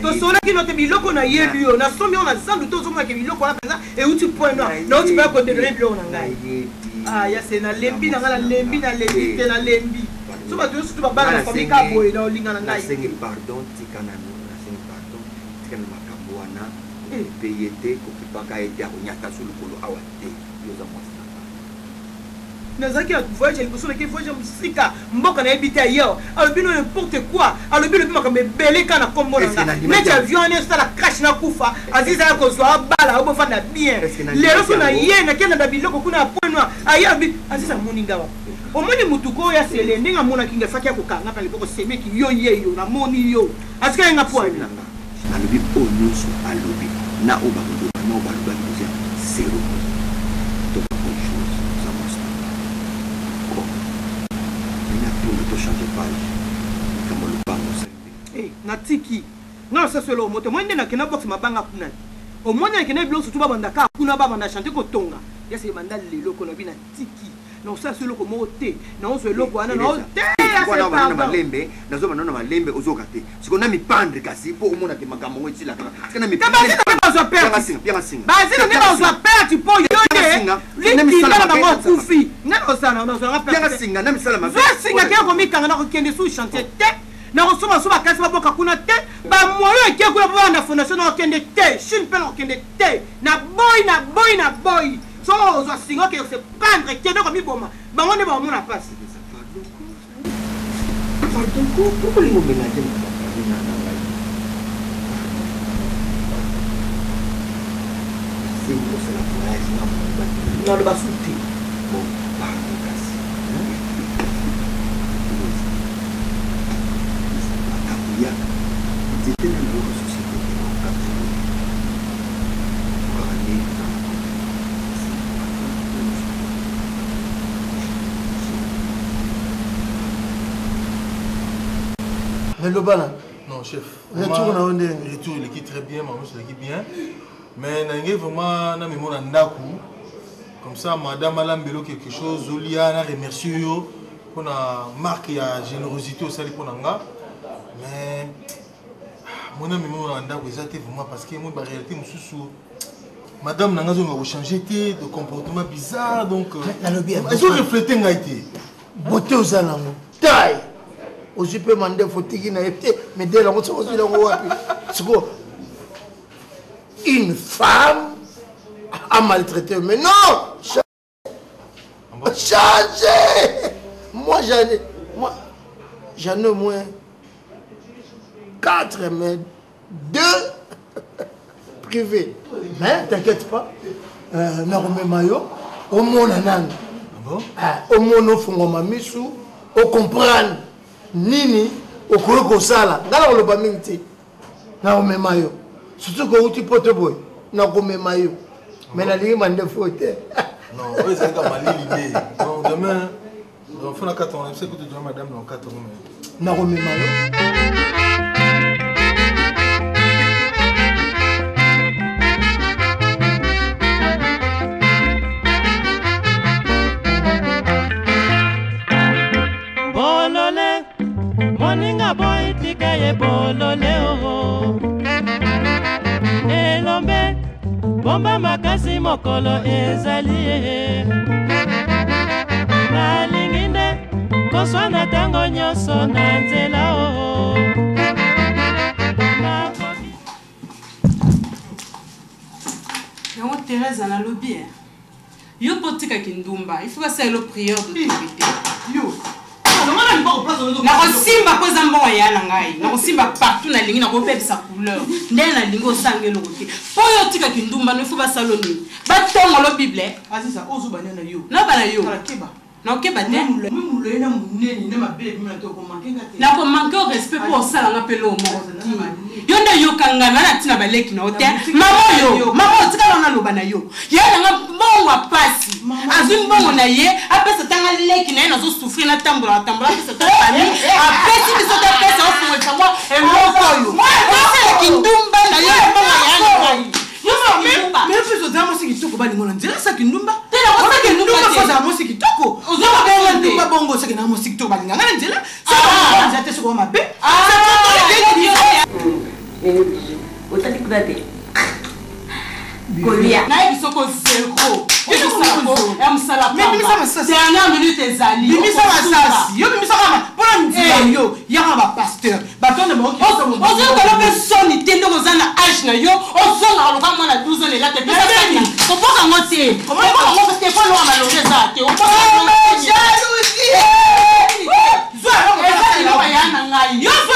To sola ki no te biloko na ye lui na somi on a sandu to somo ke biloko na penza et où tu point non na tu pas côté de biloko na ngai. Ah, ya c'est na lembi na lembi te na lembi. So ba tu ba ba na famille ka boy na linga na ngai. Nasengi pardon tikana makambo wana peyete kokipaka ete akonyata sulukolo awa te yoza mwasi nazaki voyage liboso na voyage musika mboka na yebi te yo alobi no n'importe quoi alobi lobi makambo ebele kana kombo na nga neti avion ne sala crash na kufa aziza ya kozwa bala obofanda bien lelo so na ye na kenda da biloko kuna point ayabi aziza moni ngawa omoni mutuko ya sele ndinga mona kinga faki ya kokanga pa liboko semeki yo yeyo na moni yo asika nga point alobi onyoso alobi na obakodo na obaloba biza zero to pas autre chose ça must ko ina tout to changer page kama lupango sasa na tiki na sasa lo moto mwende na kena box mabanga kuna omoni na kena bloso tuba bandaka kuna ba banda chanter ko tonga yase banda lelo ko na bina tiki na ça c'est le comment te na on se lo bwana na te kwa na malembe nazo banana malembe ozoka te siko na mipandre kasi po omona te makambo ngoti la kaka kana mipandre bien singa bazina ne bazwa perte po yote na misala bango kufi na osana na osana perte bien singa na misala mabe singa ke ko mikanga na ko kende su chanter te na ko soma soba kasi baboka kuna te ba moyo ke ko ba na fondation na kende te shin pe na kende te na boy so zo singa ke se prendre kende ko mi boma bango ne ba mo na passe pardon pourquoi les mots mélangés c'est une chose la voyage non le bas souté bon pardon kasi ya c'était une autre société qui m'a capturé Mais le bala. Non, chef. Retour na onde. Retour, il est très bien, maman, il est bien. Mais n'engagez vraiment na mémoire ndaku. Comme ça, madame Alambelo quelque chose, Olia na remercie yo pour la marque ya générosité au sali pour nanga. Mais mon ami mon anda vous êtes vraiment parce que moi la réalité me sous madame n'a pas changé de comportement bizarre donc ils ont reflété ngaité beauté aux alango taille aussi peut demander faut tiki na été mais dès là on se dit là c'est quoi une femme a maltraité mais non changer moi j'en ai au moins 4 mais 2 privés mais t'inquiète pas Narome Mayo au monde anang au monde fongo mamisu au comprendre nini au koko sala ngala lo ba minti Narome Mayo surtout que tu pote boy Narome Mayo mais la ligne mande faute non c'est comme l'idée donc demain on fait la 4 ans c'est que tu dois madame dans 4 ans Narome Mayo bolole moninga boy tikaye bolole oh elombe bomba makasi mokolo ezali nalingi nde koswana ntango nyonso na nzela oh yango Thérèse na lobi yo potika kindumba il faut que ça le prière d'autorité yo nakosimba mpo eza mbongo ya na ngai nakosimba partout nalingi nakopebisa couleur nde nalingi osangela kote mpo oyo otikaki ndumba no ifo basalo nini batongolo bible azisa ozobania na yo nabana yo nakokeba te nakomanke o respect mpo osalanga mpe loo moko yo nde yokangana na ntina baleki na yo te mama otikala wana aloba na yo ye nanga mbongo apasi azwi mbongo na ye apesa tanga leki na ye nazosufrir natambola apesa tani apesi biso te apesa ofungolisa mwa eloko oyo osalaki ndumba na yo mbongo yangai mais plus aux amours qui toko bani ngona nzela sa kindumba tena ko sa kindumba fa za amours qui toko ozoma benga ndumba bongo sa kina amours qui toko bani ngana nzela sa ko nza te so ma pe otali kubate Kolia na ibisoko zero dernière minute ezali bimisa masasi yo bimisa kama pona nzila yo yaka ba pasteur batonde mo ki ozokala pe soni te ndoko za na âge na yo ozonga loka mwana 12 ans elate pe ça kopoka ngote kopoka ngo parce que pas loin malheureusement za te okoka jalousie zo yo yana ngai yo zo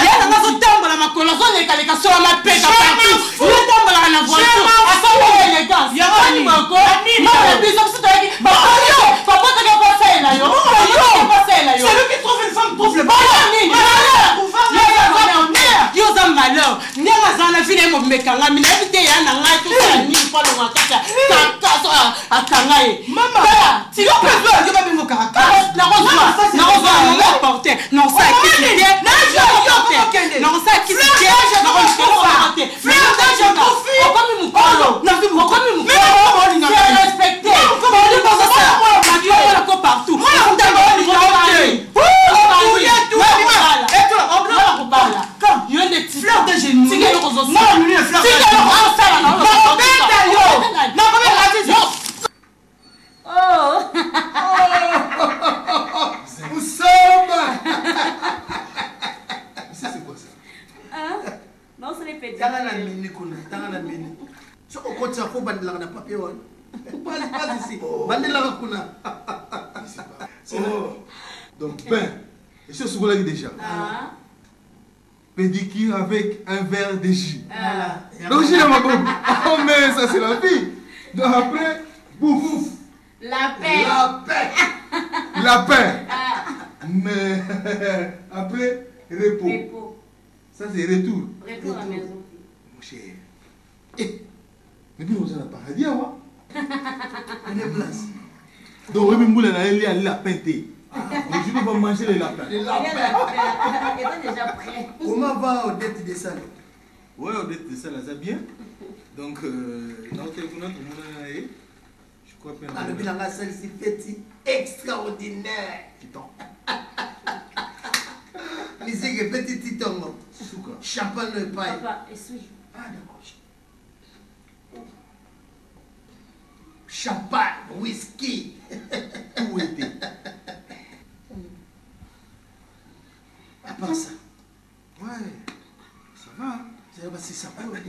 yana ngazo tambola makolo zo lekaleka so ma peka partout yo tambola na voiture asonga élégance ya bani moko non mais ça c'est toi qui papa t'as qu'à passer là yo c'est lui qui trouve une femme trouve le yo za malheur ndenga za na vile mo mekanga mina evite ya na ngai tout ça ni pas le makata kaka akangai mama si yo peut yo ba bingo kaka na rozwa na porter non ça qui c'est non ça qui c'est na rozwa frère je confie comme mukolo na tu comme mukolo c'est respecté comment on dit pas ça ma Dieu on la ko partout on t'a dit fleur de génie. Si quelqu'un ose non, lui fleur de génie. Oh. Nous sommes. C'est quoi ça? Hein? Non, c'est les pédales. Tangana mini kuna, tangana mini. So au côté ça faut bandela na papier one. Pas ici. Bandela kuna. Oh. Donc ben, et ce soir là déjà. Ah. Pédicure avec un verre de jus. Donc j'ai ma bonne. Oh mais ça c'est la vie. Donc après, bouf. La paix. La paix. Mais après, repos. Ça c'est retour. Retour à la maison. Mon cher. Mais puis on s'en a pas dit, moi. On est place. Donc oui, mais elle a la peinté. Je vais pas manger les lapins. Les lapins. Ils sont déjà prêts. Comment va Odette de Salles? Oui, Odette de Salles, ça bien. Donc, dans le téléphone, je crois que... Ah, le bilan à Salles, c'est petit, extraordinaire. Musique petit titongo. Champagne le paille. Papa, essuie. Ah, d'accord. Champagne, whisky. Où était? À part ça. Ouais, ça va. C'est ça pour la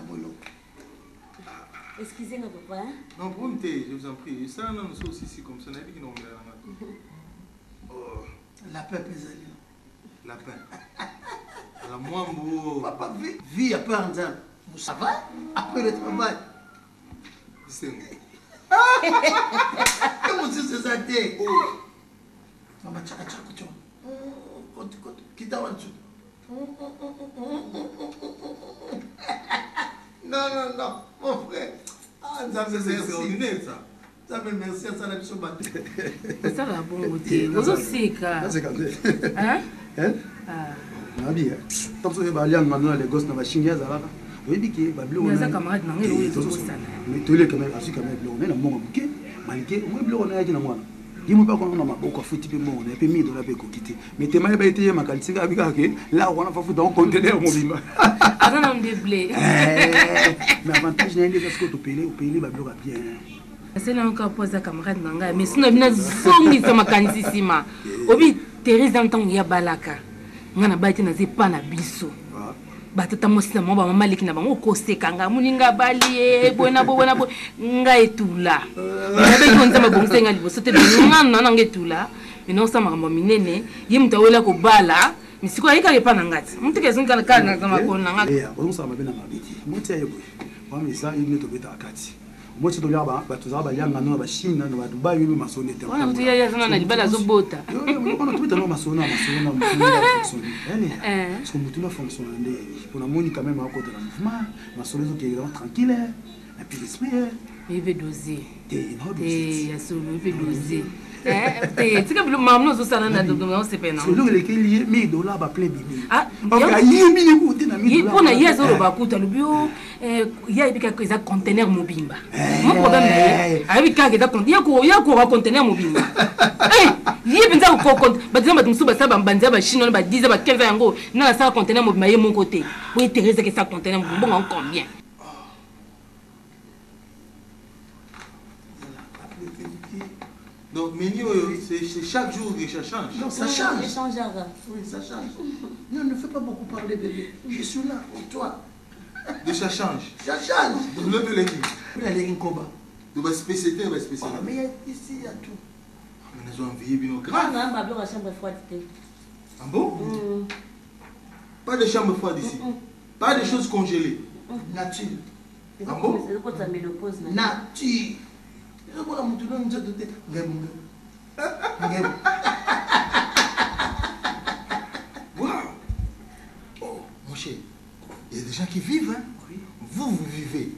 molo. Excusez-moi, papa. Non, promettez, je vous en prie. Ça, non, nous sommes aussi comme ça. On a dit Lapin pesali. Lapin. La moambo. Papa, vie à part d'un. Ça va? Après le travail. C'est comment c'est ça? Maman, tchaka tchaka tchaka. Quitte en dessous. Non, mon frère. Ah, ça me c'est extraordinaire ça. Ça me merci à ça la mission batte. Ça va bon côté. Vous aussi Ça c'est comme ça. Hein? Ah bien. Tant que va aller en manuel les gosses na machine ya zalaka. Oui biki bablo. Mais ça camarade nangi lo yezo ça. Mais tous les camarades asika mais blo na monga buke. Malike moi blo na yaji na mwana. Yimo pa kona na maboko futi pe mona pe mi do na pe ko kiti. Mais te mai ba ite ma kalisi abika ke là on va futa en conteneur mo bimba. Avant on de blé. Mais avantage na ndeza sko to pele bablo ka bien. C'est là encore poser camarade nanga mais sinon bina zongi ça makanisi sima. Obi Thérèse dans ton ya balaka. Ngana baite na zepa na biso. Batata mosina mo ba mama leki na bango koseka nga muninga bali bona nga etula. Ngabe konza mabongse nga liboso te ngana na ngetula. Ino sa makambo minene yimta wela ko bala misiko ayika ke pana ngati. Mutike zonka kana kama kona nga. On sa mabena mabiti. Muti ayebo. Wa misa ile to beta akati. Moi tu dois ba tu za ba yanga no ba Chine no ba Dubai yo masone te. Wana mtu ya sana na libala zobota. On a tout no masone fonctionne. Parce que mutu na fonctionne ndé. Pour la moni quand même à côté de la mouvement, masone zo qui est tranquille. Et puis l'esprit il veut doser. Et ya solo il veut doser. Tu sais que le maman zo sana na dogo on se pena. Solo le qui lié $1000 ba plein bibi. Ah, yimi ni ko te na $1000. Il pona ya zo ba kuta le bio ya ibika ko za conteneur mobimba. Mon problème là, avec ka za conteneur ya ko conteneur mobimba. Yé benza ko ba dizamba tumsu ba saba mbanza ba chino ba 10 ba 15 yango na sa conteneur mobimba ye mon côté. Oui, Thérèse que ça conteneur mobimba on combien? Donc, c'est chaque jour que ça change. Non, ça change. Oui, ça change. Non, ne fais pas beaucoup parler, bébé. Je suis là pour toi. De ça change. Ça change. Donc, le de l'équipe. Il a les combat. De ma spécialité, ma spécialité. Mais ici, il y a tout. Mais nous avons envoyé bien au grave. On a un ma chambre froide. Ah bon? Pas de chambre froide ici. Pas de choses congelées. Nature. Ah bon? Nature. Wow. Oh, mon cher, il y a des gens qui vivent, hein? Oui. Vous vivez.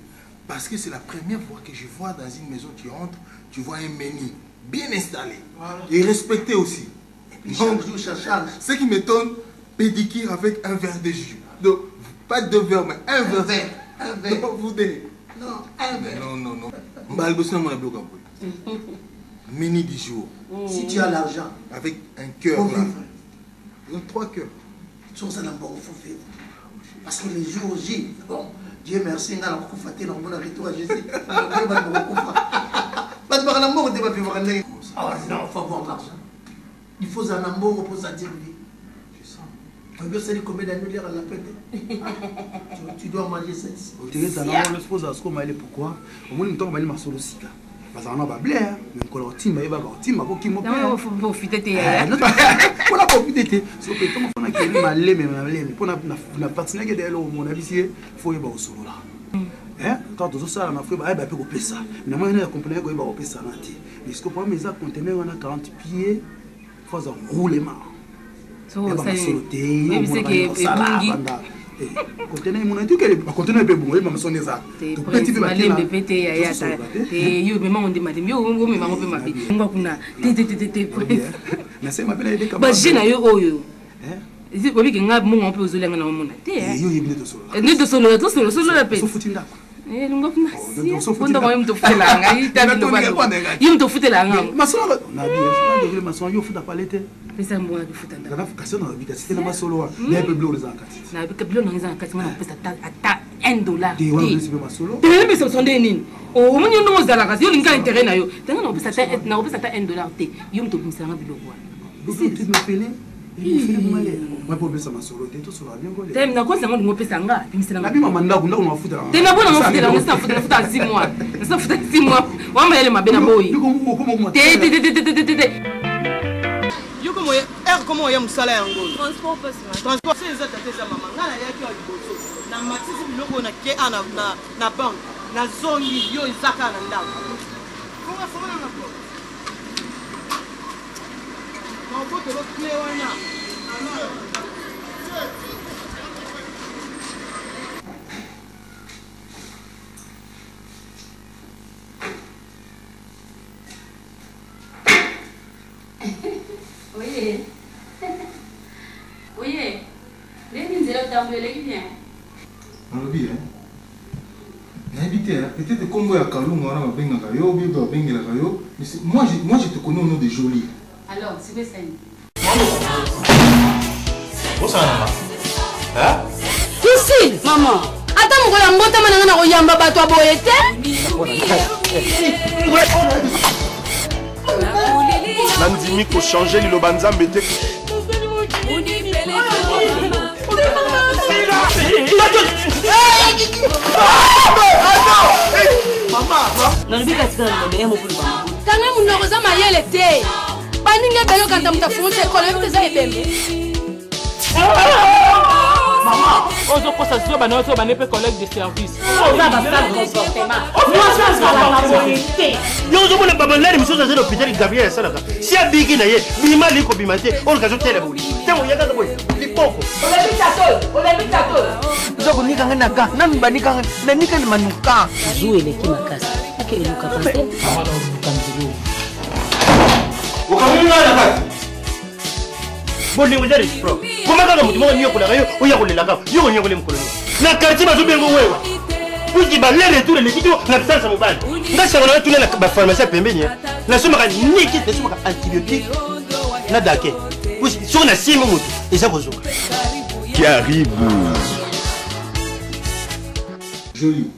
Parce que c'est la première fois que je vois dans une maison, tu entres, tu vois un menu bien installé. Voilà. Et respecté aussi. Et puis chaque jour, ça change. Ce qui m'étonne, pédicure avec un verre de jus. Donc, pas deux verres, mais un verre. Un verre. Donc, vous donnez. Non, un verre. Non. Menu du jour. Si tu as l'argent. Avec un cœur là. Donc 3 cœurs. Sur ça, il faut vivre. Parce que les jours J, bon, Dieu merci, on a fait un retour à Jésus. Ah non, il faut avoir de l'argent. Il faut un amour pour ça dire oui. Tu sais combien d'années à la peine. Tu dois manger ça ici. Tu sais, on le pose à ce qu'on a pourquoi. Au moins, nous avons ma solo sika. Parce qu'on a pas blé, mais quand on team, il va team, pour qui m'ont faut profiter de pour la profiter. C'est que comme on a qui est malé, mais pour la partie qui est derrière mon avis, il faut y avoir au solo là. Quand on ça, on a fait, il va peut couper ça. Mais moi, on a compris qu'il va couper ça. Mais ce que pour mes conteneurs, on a 40 pieds, il faut un roulement. So, c'est que conteneur mon tout qu'elle conteneur est bon, mais sonner ça. Tout petit peu malin de péter ya ta. Et yo même on dit madame yo même on peut m'appeler. On kuna té. Mais c'est m'appeler des camarades. Bah jina yo oyo. Ici ko bi que ngab mo on peut ozolenga na mona. Té. Yo yibne to solo. Ne to solo la péter. So futinda. Lunga kuna. Quando moi me futelanga, ita bi no ba. Yo me futelanga. Masolo na bien, je devrais masolo yo futa palete. pesa mwa bifuta ndako la vocation na bika c'était na solo na biblo les akati na bika biblo na nza akati mwana pesa ata $1 de wa pesa ma solo te le pesa sonde nini o munyo ndo mozala kasi yo linga intérêt na yo tanga na pesa ata $1 te yo mto kumsanga biloko wana si tu me fais moi pour pesa ma solo te to solo bien ngole te na kwa sango ngopesa nga bimisela na bima mandako ndako mafuta te na bona mafuta na musta futa 6 mois na futa 6 mois wa ma ele mabena boy te Yuko moye comment ya musala yango transport passe transport c'est ça tata maman ngala yaki wa liboso na matisi biloko na ke ana na bank na zongi yo izaka na ndako konga fona na ko na boto lo clé wana Oui. Oui. Les minzela tambele bien. Alobi peut-être comme ya Kalunga wana babengaka yo bi babengelaka yo mais moi je te connais au nom de Jolie. Alors, c'est quoi ça? Bonsoir maman. Hein? Kisi, maman. Attends mon gars, mbota mananga na koyamba bato aboyete. Nandimi ko changer liloba nzambe te. Kanga munoko za mayele te. Baninge belo kanta mutafunze ekolo yokuteza ebembe. Maman, ozo kosa sio bana ozo bana pe collègue de service. Oza ba sale comportement. Yo ozo mona baba ndani msoza zero Peter Gabriel salaka. Si abiki na ye, bima liko bimate, on ka zo tele buli. Temo yaka zo boy. Lipoko. Ole bitato. Zoko nika ngana ka, nami banika na nika ni manuka. Zuele kimakasi. Ake eluka pante. Amana uruka nziru. Ukamuna na kati. Boni ngojari bro. Koma kaka mutu mo nyo kula kayo, oya kulela ka. Yo nyo kule mkoloni. Na karti bazo bengo wewe. Uji ba lere tour le kitu na bisansa mubani. Ndasha na tuna na ba pharmacie pembeni. Na soma ka niki te soma ka antibiotique. Na dake. Pusi so na simu mutu. Eza bozoka. Karibu. Jolie.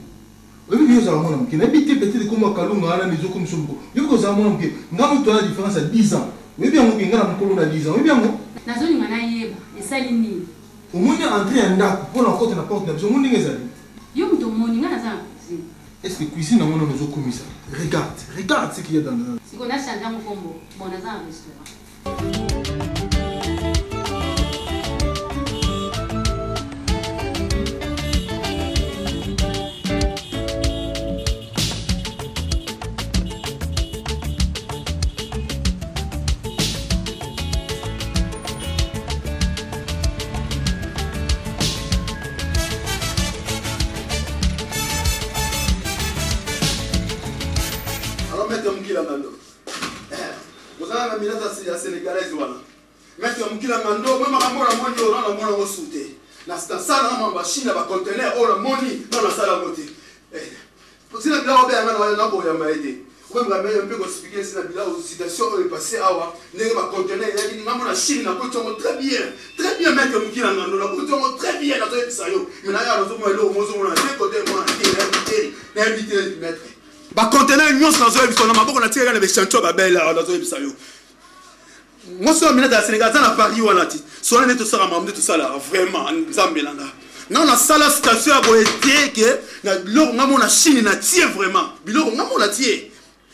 Oui, bien ça mon qui n'habite peut-être comme Kalunga na mizo comme sombo. Yo ko za mon qui ngamu to la différence à 10 ans. Oui bien mon qui ngana mkolo na 10 ans. Oui bien mon. Nazoni ngana yeba. Esali nini? Omoni entrer en ndako pour la côté na porte na biso moni ngezali. Yo mto moni ngana za cuisine. Est-ce que cuisine na mona mezo comme ça? Regarde ce qu'il y a dans le. Si on a changé mon combo, bon na za restaurant. Maître Mukila Ngando. Vous avez mis la sénégalaise. Maître Mukila Ngando, même à moi, on a mon sauté. La salle, on a Chine, va contenir, on a moni dans la salle à côté. Si la bilan est aidé. Vous pouvez un peu expliquer si la bilan citation est passée à Awa, n'est pas contenir, il y a une Chine, la côte très bien, Maître Mukila Ngando, la côte très bien, la côte mais là, nous avons un côté, moi, invité le maître. Ba conteneur nyonso nazo ebisa na maboko na tika na bechancho ba bela nazo ebisa yo. Moi so mina da Sénégal za na Paris wana ti. So na neto sala mamde to sala vraiment nzambelanga. Na na sala station ya boete ke na biloko ngamo na Chine na tie vraiment. Biloko ngamo na tie.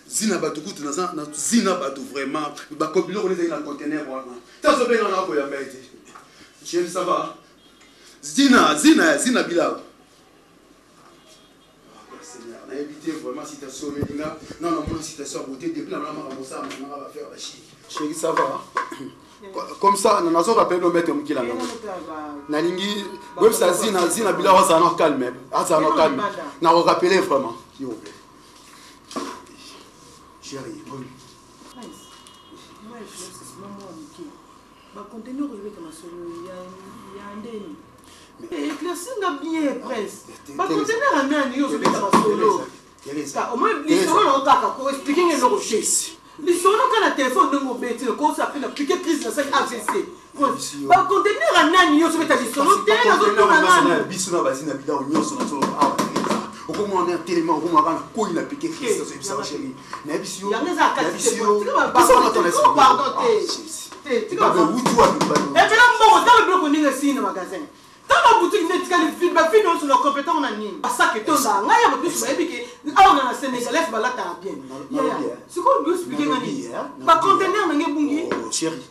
Zina batu kutu na zina batu vraiment. Ba ko biloko les na conteneur wana. Ta so benga na ko ya mbete. Chéri ça va. Zina bilao. On a évité vraiment citation Mélinga. Non, mon citation à beauté. Depuis la maman a va faire la chier. Chérie, ça va. Comme ça, on a besoin d'appeler le maître Mukila. Nalingi, même ça, Zina Bila, ça n'a calme. Ça n'a calme. On a rappelé vraiment. S'il vous plaît. Chérie, bon. Moi, je sais que c'est maman qui. Ma conteneur, je vais comme ça. Il y a un déni. Et classing a bien presque. Ma conteneur a mis un niveau sur le solo. Au moins, il faut expliquer les rochers. Les gens qui ont un téléphone de mon bête, quand ça fait appliquer crise dans cette ACC. Bah, contenir un an, il y a des gens qui ont un bisou na basine bida onyoso na so ah au comment on est tellement comment on a piqué Christ c'est ça chérie na bisio na bisio pardon t'es pas où tu as et puis là bon dans le bloc on est ici dans le magasin dans la boutique net quand les filles ba filles on sont nos compétents on a ni ça que ton da ngaya ba plus ba ebiki ah on a sénégalais ba la ta bien c'est quoi nous expliquer ngani ba contenir na ngebungi chérie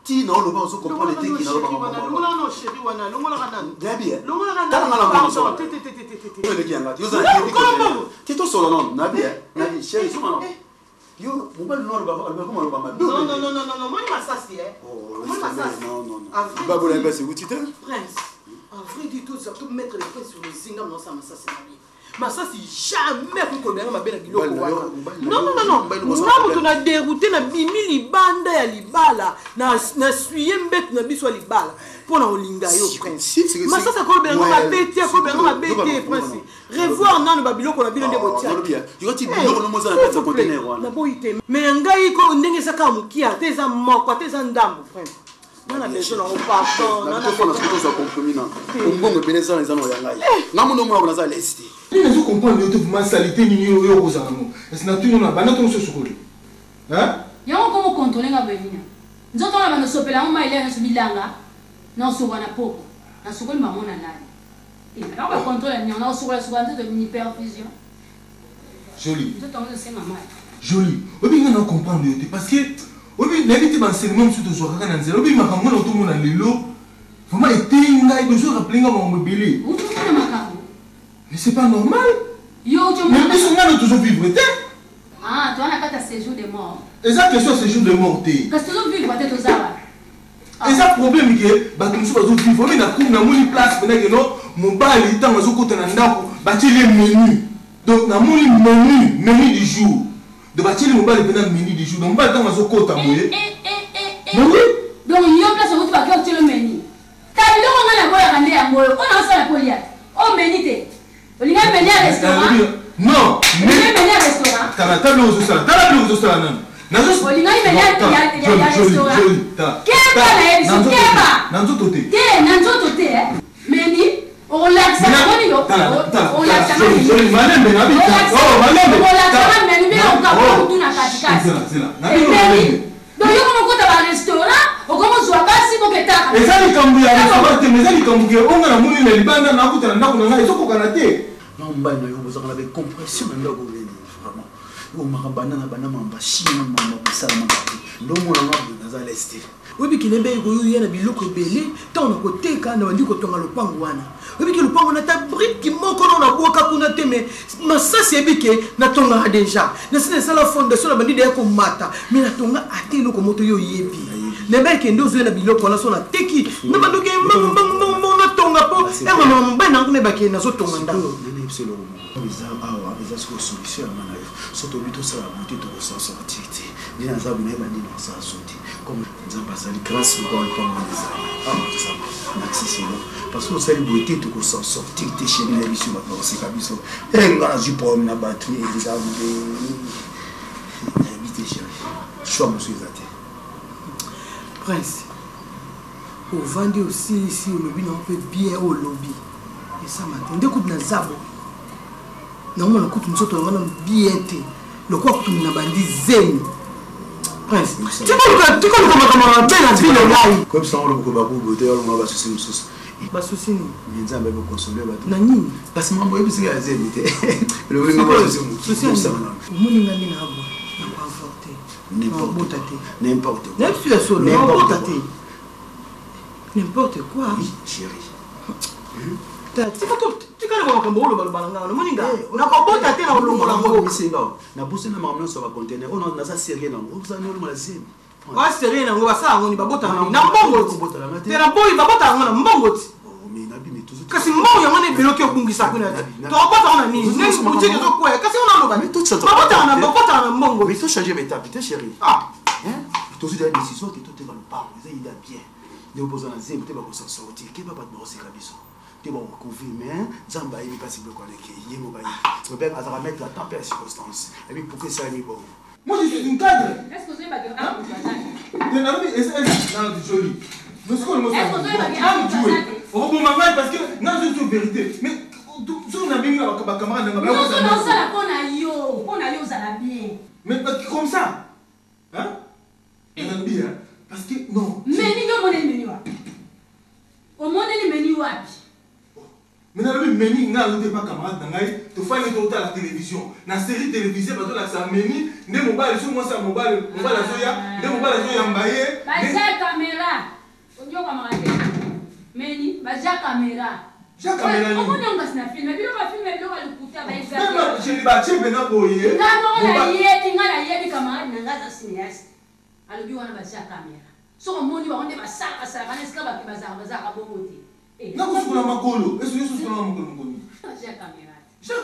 ti na lo ba so comprendre te ki na lo ba non chérie wana longola kana Gabi longola kana kana ngala pardon yo le kianga yo za ti to solo non nabi chérie so non yo mobile no ba comment lo ba ma non moi ma ça c'est moi ma ça non ba bola ba c'est où tu te prince en vrai du tout ça tout mettre les pieds sur les zingam non ça ma ça c'est ma ça c'est jamais pour qu'on ait ma belle biloko non moi on a dérouté na bimi libanda ya libala na suyer mbet na biso libala pour na olinga yo prince ma ça ko benga ma bete ko benga ma bete prince revoir non ba biloko na bilonde botia yo ti biloko no moza na pesa container wana na boite mais ngai ko ndenge saka mukia teza moko teza ndambo prince non a besoin on pardon non a besoin on compromis non on bongo beleza les gens ya ngai ngamuno mo na za lesti ni nazo comprendre yo ma salité ni yo ko zango est na tu na bana to so sukuli hein yango como contrôler nga bevina nzoto na bana sopela mo ile na subilanga na so wana poko na sukuli mamona nani et na ba contrôler ni na so wana de mini perfusion joli nzoto ngo c'est maman joli obi nga na comprendre yo parce que obi n'habite dans enseignement sur toujours quand on zéro obi makambo na tout monde lelo vraiment était nga il doit rappeler nga mon mobile où tu fais makambo mais c'est pas normal yo tu mais ils sont là toujours vivre ah toi on a pas ta séjour de mort exact question séjour de mort parce que toujours vivre peut-être aux awa et ça problème que ba comme ça bazo vivre obi na cour na moni place pendant que non mon bali tant bazo kota na ndako ba ti les menus donc na moni menu du jour de bâtir le mobile pendant menu du jour donc pas tant mazo kota boye oui donc il y a place où tu vas faire le menu ta bilo on a la boya kande ya ngoyo on a ça la polia on menu te on a menu à restaurant non menu à restaurant ta table aux ça ta table aux ça non na zo on a menu à restaurant keba na ebiso keba nanzo tote te nanzo tote menu on l'a ça on l'a ça malembe na bita oh malembe on l'a ça menu mais on ka tout na katikati na bino donc yo kono kota ba restaurant okomo zwa basi boketa ezali kambu ya restaurant te ezali kambu ke onga na muni na libanda na kuta na ndako na ngai soko kana te non mbana yo bozaka na compression na ndako veni vraiment yo makabana na bana mamba chino mamba kusala mamba ndomo na mamba na za leste obi kilembe ko yo na biloko belé tant na koteka na bandi ko tonga lopango wana obi ki lopango na ta brique ki moko na boka kuna te mais masasi ebike na tonga déjà na sina sala fondation na bandi de ko mata mais na tonga atelo ko moto yo yebi ne meke ndo zo na biloko na so na teki na bando ke na tonga po e mama mbana ngune baki na zo tonga ndako c'est le awa eza siko solution ya mana yo soto bito sala buti to ko sortir te ni na za bune bandi na sa sorti comme nzamba sali grâce au bon temps des ça merci c'est bon parce que sali buti to ko sortir te chez na biso ba ko c'est kabiso e ngana ji problème na batterie et ça vous habiter chérie choix monsieur zate prince au vendre aussi ici au lobby on fait bien au lobby et ça matin ndeko na zabo na mwana kutu nsoto ngana bien te lokwa kutu na bandi zeni prince tu ko kama tena vile ngai comme ça on le ko ba ko bote on va souci mususu ba souci ni nzambe ko consoler ba na nini parce que mambo ebisi ya zeni te le vengo ba souci mususu muni ngani na abo na ko avorter n'importe quoi oui chérie tikale kwa kambolo balanga no moninga na ko bota te na olongola ngo misinga na busi na mamno so ba container on na za série na ngo za no mala zim ba série na ngo ba sa ngo ni babota na mbongo te na boy babota ngo na mbongo ti mais na bi ni toujours kasi mbongo ya ngone beloke okungisa kuna te to babota ona nini ne butike zo kwa kasi ona loba mais tout ça babota na mbongo mais faut changer métape chérie ah hein tout des décisions qui tout est dans le parc ils aident bien ne opposant na zim te ba ko sortir ke ba ba no c'est kabiso te ba ko mais zamba il pas si beaucoup avec yemo ba il peut pas mettre la tempête circonstance et puis pour que ça mi bon Moi, je suis une cadre. Est-ce que vous avez pas de joli. Mais ce qu'on me parce que non, c'est une vérité. Mais si on a bien eu un camarade, non, ça la on a eu aux bien. Mais comme ça. Hein? Parce que non. Mais nous, on est menu. Au monde, il est menu. Mais dans le menu, il n'y a pas camarade. Tu fais une à la télévision. Dans la série télévisée, ça menu. Des mobiles, sur moi, ça mobile. Mobile, des mobiles, caméra. On dit camarade. Menu, caméra. J'ai caméra. Comment on va se filmer? Mais on va filmer, on va le coûter. Je l'ai battu, maintenant, pour y aller. Alors, on va se caméra. So on dit on est pas ça ça va n'est-ce pas bazar bongote eh na ko sukula makolo est-ce que sukula makolo ngoni j'ai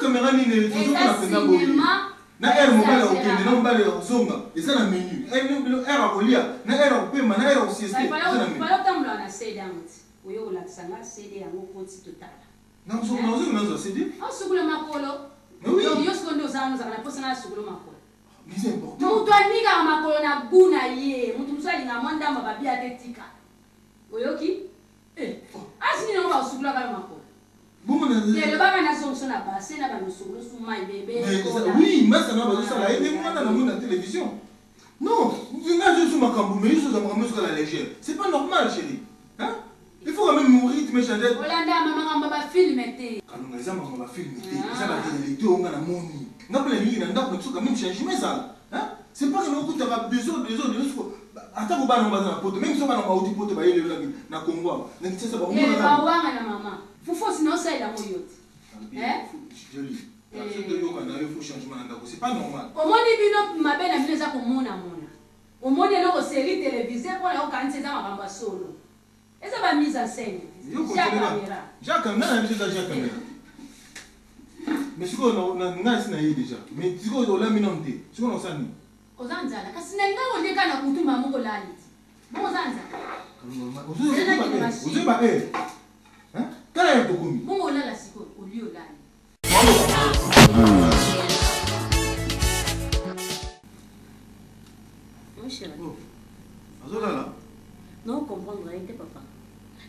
caméra ni ne toujours na penda boy na air mobile okende na mobile zonga eza na menu air akolia na air opema na air osieste pala tamula na CD amuti oyo olaksanga CD yango koti total na so na CD sukula makolo yo sekondo zangu za na posa na sukula makolo. Mais c'est important. Mutu anika makolo na guna ye, mutu musali na mwanda mababi atetika. Oyoki? Asini no ba usukula kala makolo. Bon na. Le baba na sonso na base na ba usukula suma bébé. Oui, mais ça na ba ça la aide moi na télévision. Non, il n'a juste makambu mais juste ça me sur la légère. C'est pas normal chérie. Hein? Il faut quand même mourir mais changer. Olanda mama ba filmete. Quand les hommes va filmete, ça va réalité on a la moni. N'a pas les lignes, n'a pas quand même changer mais ça. Hein? C'est pas que nous tu as besoin attends qu'on va dans la pote même si on va dans la pote ba ile na Congo. Na kitesa ba mona. Ba wanga na mama. Fufo sino ça ila moyote. Hein? Joli. C'est pas normal. Au moins bino mabe na bino za ko mona. Au moins le série télévisée pour la kanisa za mabamba solo. Esa ba mise en scène. Jacques caméra, Jacques caméra. Mais si on a déjà. Mais si on a mis non té, si on a ça ni. Ozanza, kasi nenga onde kana kutuma moko lali. Bon ozanza. Vous ba hein? Kala ya tokomi. Bon olala siko, olio lali. Mon chéri. Azolala. Non comprendre rien papa.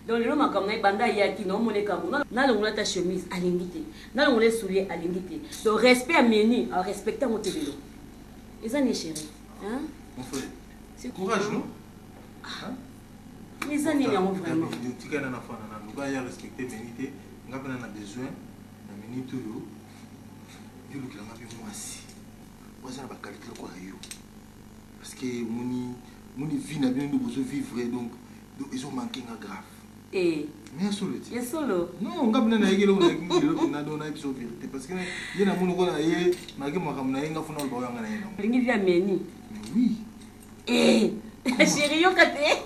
Donc le homme comme banda yaki non moné comme na longola ta chemise à l'ingité na longola soulier à l'ingité le respect à meni en respectant mon télélo et ça n'est chéri hein mon frère c'est courage non hein mais ça n'est vraiment vraiment tu kana na fana na nous va respecter menité ngapena na besoin na menité yo yo le klanga bi moi si oza ba qualité quoi yo parce que moni vie na bien de besoin vivre donc ils ont manqué grave. Eh. Mais solo. Il solo. Non, on gabna na yegelo na dona episode vérité parce que yena munu ko na ye na ke makamna yenga funa ba yanga na yena. Lingi via meni. Oui. Eh. Chérie yo kate.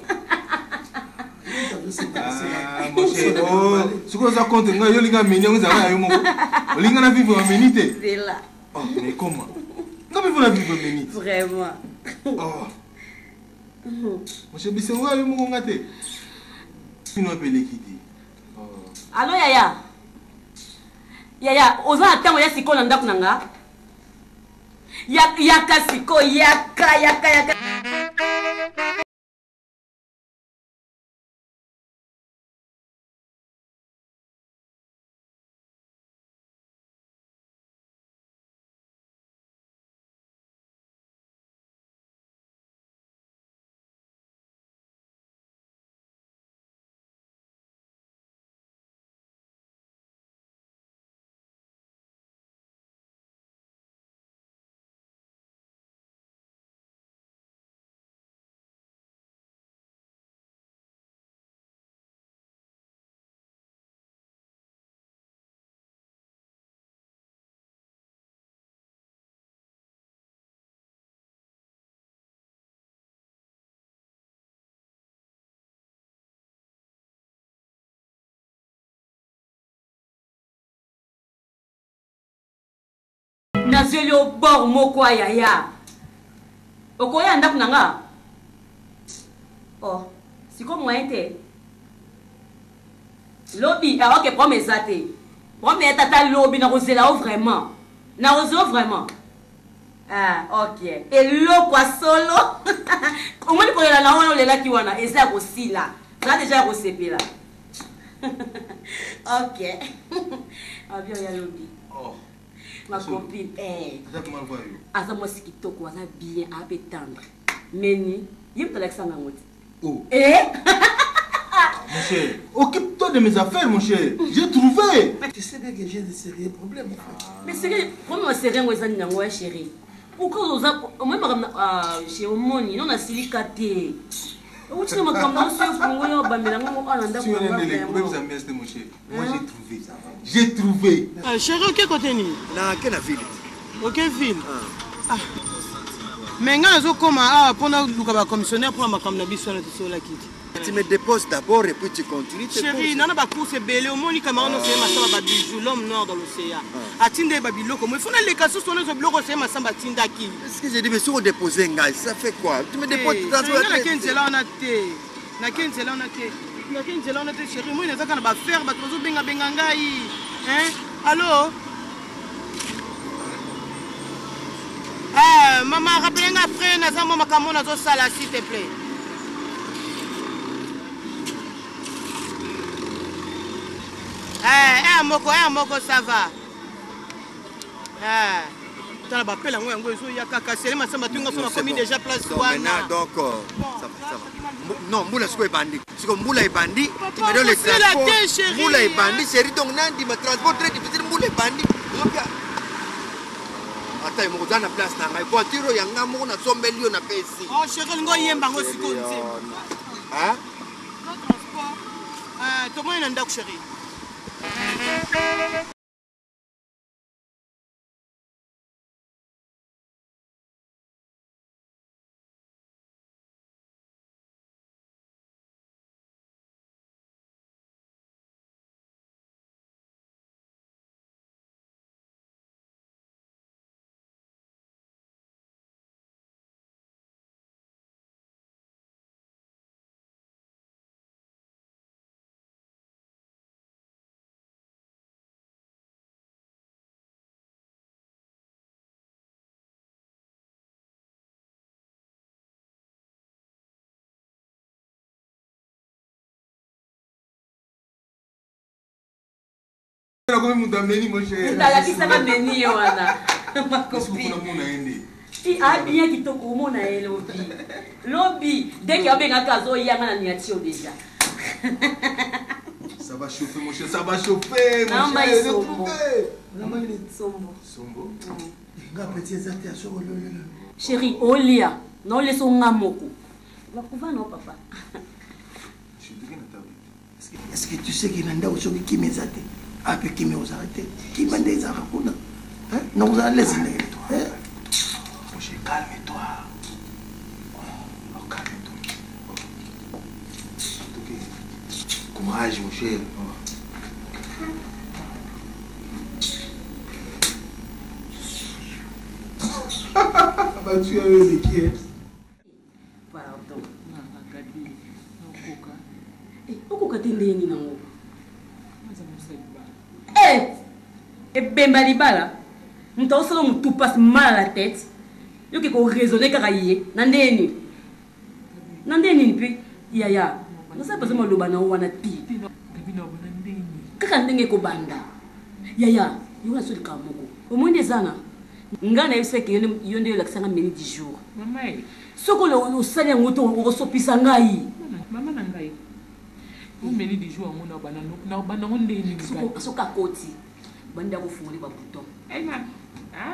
Mon chéri. Oh, ce que ça compte nga yo linga meni nga za yo moko. Linga na vivre en menité. C'est là. Oh, mais comment? Nga vivre na vivre en menité. Vraiment. Oh. Monsieur Bissenwa, il m'a gâté. Sinon, il peut l'équiter. Allô, Yaya? Yaya, osa attends, il y a siko na ndako nanga. Yaka siko, yaka. Nazeli au bord moko Yaya. Okoya ndaku nanga. Oh, siko moyen te. Lobby, ah ok, promets ça te. Promets tata lobby na rozela vraiment. Na rozela vraiment. Ah, ok. Et l'eau quoi solo. Au moins pour la on est là qui wana et ça aussi là. Ça déjà recépé là. Ok. Ah bien ya lobby. Oh. Ma copine Ça comment voir yo? Ah ça moi c'est qui toko ça bien à pétendre. Meni, yep to Alexandre Ngoti. Oh. Mon cher, occupe-toi de mes affaires, mon cher. J'ai trouvé. Tu sais bien que j'ai des sérieux problèmes. Mais sérieux, comment sérieux moi ça n'envoie chérie. Pourquoi vous avez moi chez Omoni non a silicaté. Où tu m'as comme non sur pour moi bambela ngo alanda pour moi. Moi j'ai trouvé. Chérie, au quel côté ni? Dans quelle ville? Aucune ville. Ah. Mais quand on commence pendant le commissionnaire pour ma caméra sur la kit. Tu me déposes d'abord et puis tu continues. Chérie, non, pas course belé au monde comme on sait ma samba bijou l'homme nord dans l'océan. Atinde babilo comme il faut les cas sur les blocs c'est ma samba tindaki. Est-ce que j'ai dit mais si on dépose un gars, ça fait quoi? Tu me déposes dans la 15 là on a té. Na 15 là on a té. Na 15 là on a té chérie, moi ça kana ba faire ba tozo benga ngai. Hein? Allô? Maman, rappelez-moi après, naza mama kamo nazo sala s'il te plaît. Moko, ça va. Tu as appelé la moyenne, il y a cassé, mais ça m'a commis déjà place. Donc, ça va. Non, Moula est bandit. C'est comme Moula est bandit, tu me donnes le transport. Moula est bandit, chérie, donc Nandi me transport très difficile, Moula est bandit. Attends, il m'a donné la place. La voiture, il y a un amour, on a sommé, on a fait ici. Oh, chérie, on y a un bango, c'est comme ça. Hein? Le transport. Comment il y a un doc, chérie? Mon cher. Ma copine. Si a bien qui te comment na lobby. Lobby dès qu'il y a bien caso il y a na niatio déjà. Ça va chauffer mon cher, ça va chauffer mon cher. J'ai trouvé. Sombo. Chérie, Olia, non laisse on ngamoko. Va pouvoir non papa. Est-ce que tu sais qu'il y a un endroit où qui m'est arrêté? Après qui m'est arrêté? Qui m'a dit ça? Non, vous allez laisser. Mon cher, calme-toi. Oh, calme-toi. Courage, mon cher. Bah, tu as eu qui est? Pardon. Pourquoi tu es né nango? Et Bemba Libala, nous t'avons tout passe mal à la tête. Yo qui raisonner karaye, nandeni. Nandeni puis yaya. Nous savons pas seulement le bana wana pi. Kaka ndenge ko banda. Yaya, yo na soli kamoko. Au moins des ans. Ngana yese ke yonde la kisanga meni 10 jours. Maman. Soko lo sali ngoto osopisa ngai. Maman na ngai. Vous menez des jours à mon abandon, ndeni. Soka koti. Banda ko fungoli ba bouton. Eh ma.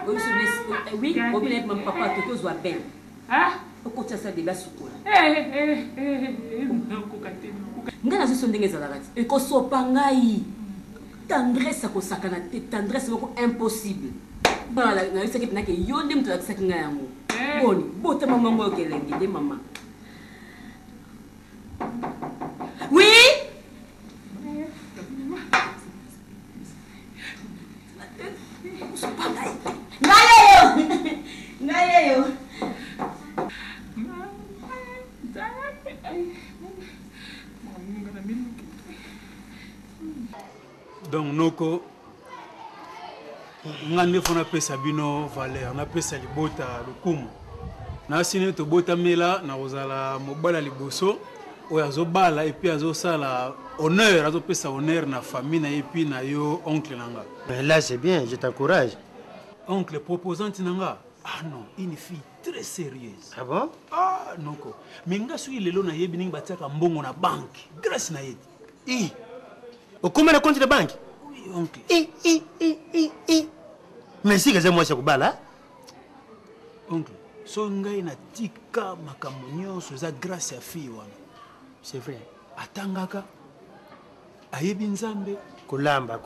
Oui, on vient avec mon papa, tout le monde bien. Ah, au côté ça débat sur quoi? Ngana zo sondenge za lagati. E ko sopanga yi. Tendresse ko sakana te, tendresse ko impossible. Bala na yose ke pinake yonde mtu akisaki ngayango. Boni, bote mama ngo kelenge de mama. Oui? Ngayo. Donc Noko, ngande fona pesa bino valeur na pesa libota lukumu na sine to bota mela na ozala mobala liboso oyo azobala et puis azosala honneur azopesa honneur na famille na epi na yo oncle nanga. Là c'est bien, je t'encourage. Oncle proposante nanga. Ah non, une fille très sérieuse. Ah bon? Ah non ko. Mais nga sui lelo na yebi ningi batiaka mbongo na banque. Grâce na yedi. I. Au combien de compte de banque? Oui, oncle. Mais si que moi c'est kubala. Oncle, so ngai na tika makambo nyonso za grâce ya fille wana. C'est vrai. Atangaka ayebi nzambe kulamba.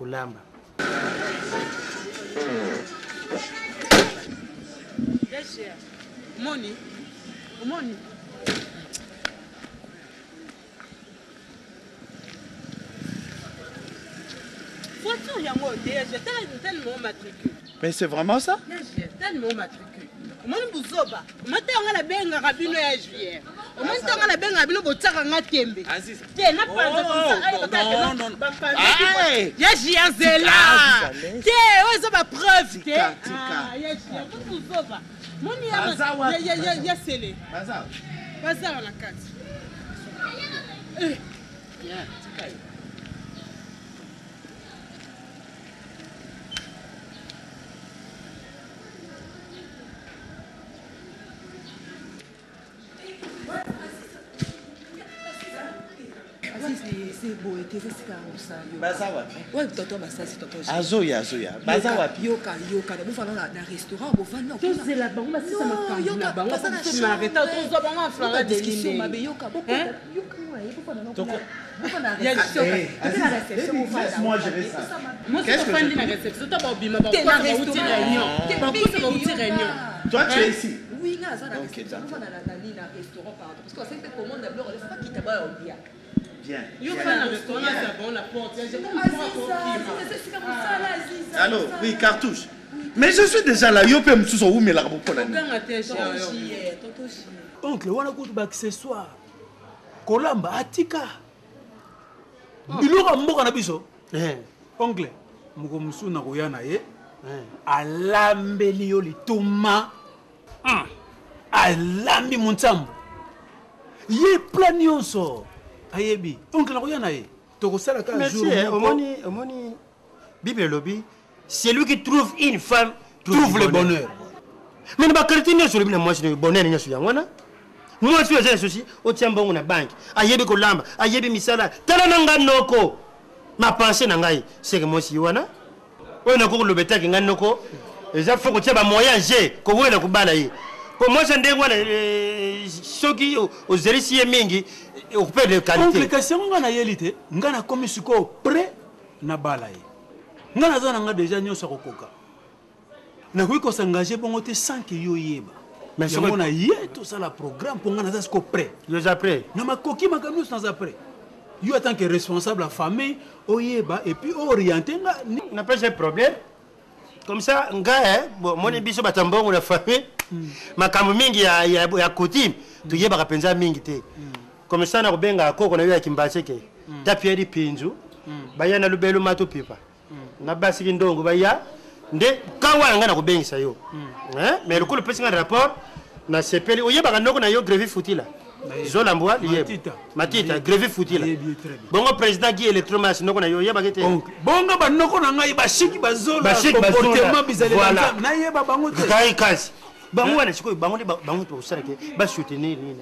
Money. Voiture yango déjà tellement matricule. Mais c'est vraiment ça? Tellement matricule. Omoni buzoba. Matanga la benga rabino ya juillet. Omoni tanga la benga rabino botaka nga tembe. Aziz. Te na panza comme ça. Non. Ya jia zela. Te ozo ba preuve te. Ah, ya jia buzoba. Moni ya sele. Baza na kati. Tiens, tikai. C'est beau, et c'est ça. Baza wapi? Ouais, tonton Bassa, c'est tonton. Azoya. Baza wapi? Yoka, vous allez dans un restaurant, vous allez dans c'est la banque, c'est ça ma femme. Yoka, vous m'arrêtez, vous avez un flanc de discussion, ma belle Yoka, beaucoup. Laisse-moi gérer ça. Moi, je suis fan de la réception. Tu as oublié ma banque. Tu es réunion. Toi, tu es ici. Oui, là, ça, on va dans un restaurant, parce que c'est pour moi d'abord, il faut pas qu'il t'abat au bien. Viens. Allô, oui, cartouche. Mais je suis déjà là. Yo peux me soucier où mais là pour la nuit. Oncle, on a beaucoup d'accessoires. Kolamba atika. Biloko mboka na biso. Oncle, moko musu na koyana ye. Alambeli yo lituma. Alambi muntambo. Ye plan yonso. Ayebi, oncle na koyana ye. Tokosala ka jour. Omoni Bible lobby, c'est lui qui trouve une femme trouve le bonheur. Mais ne pas crétiner sur le moi c'est le bonheur ni sur yangwana. Moi je suis ceci, au tient bon na banque. Ayebi ko lamba, ayebi misala. Tala nanga noko. Ma pensée nangai, c'est que moi si wana. On a ko le beta ki nganoko. Eza faut que tu ba moyen j'ai ko wena ko bala yi. Pour moi c'est ndengwa soki aux zerisi mingi au père de qualité. Complication ngana yelite, ngana komi suko prêt na bala yi. Ngana za nga déjà nyosa kokoka. Na ko s'engager bongo te sans que yo yeba. Mais si on a hier tout ça le programme pour ngana za ko prêt. Yo za prêt. Na makoki makamio sans après. Yo en tant que responsable la famille oyeba et puis orienter nga n'a pas de problème. Comme ça nga bon mon biso batambongo la famille. Makambo mingi ya coutume tu yeba kapenza mingi te. Comme ça na kubenga koko na yo ya kimbacheke. Tapieri pinju. Bayana lubelo mato pipa. Na basi ndongo baya nde kawa nga na kubengisa yo mais le coup le petit rapport na sepeli oyeba kanoko na yo greve futila zola mbwa liyeba matita greve futila bongo président qui électromas noko na yo yeba kete bongo banoko na ngai bashiki bazola comportement bizali na yeba bango te kai kasi bango wana sikoy bango to sala ke ba soutenir ni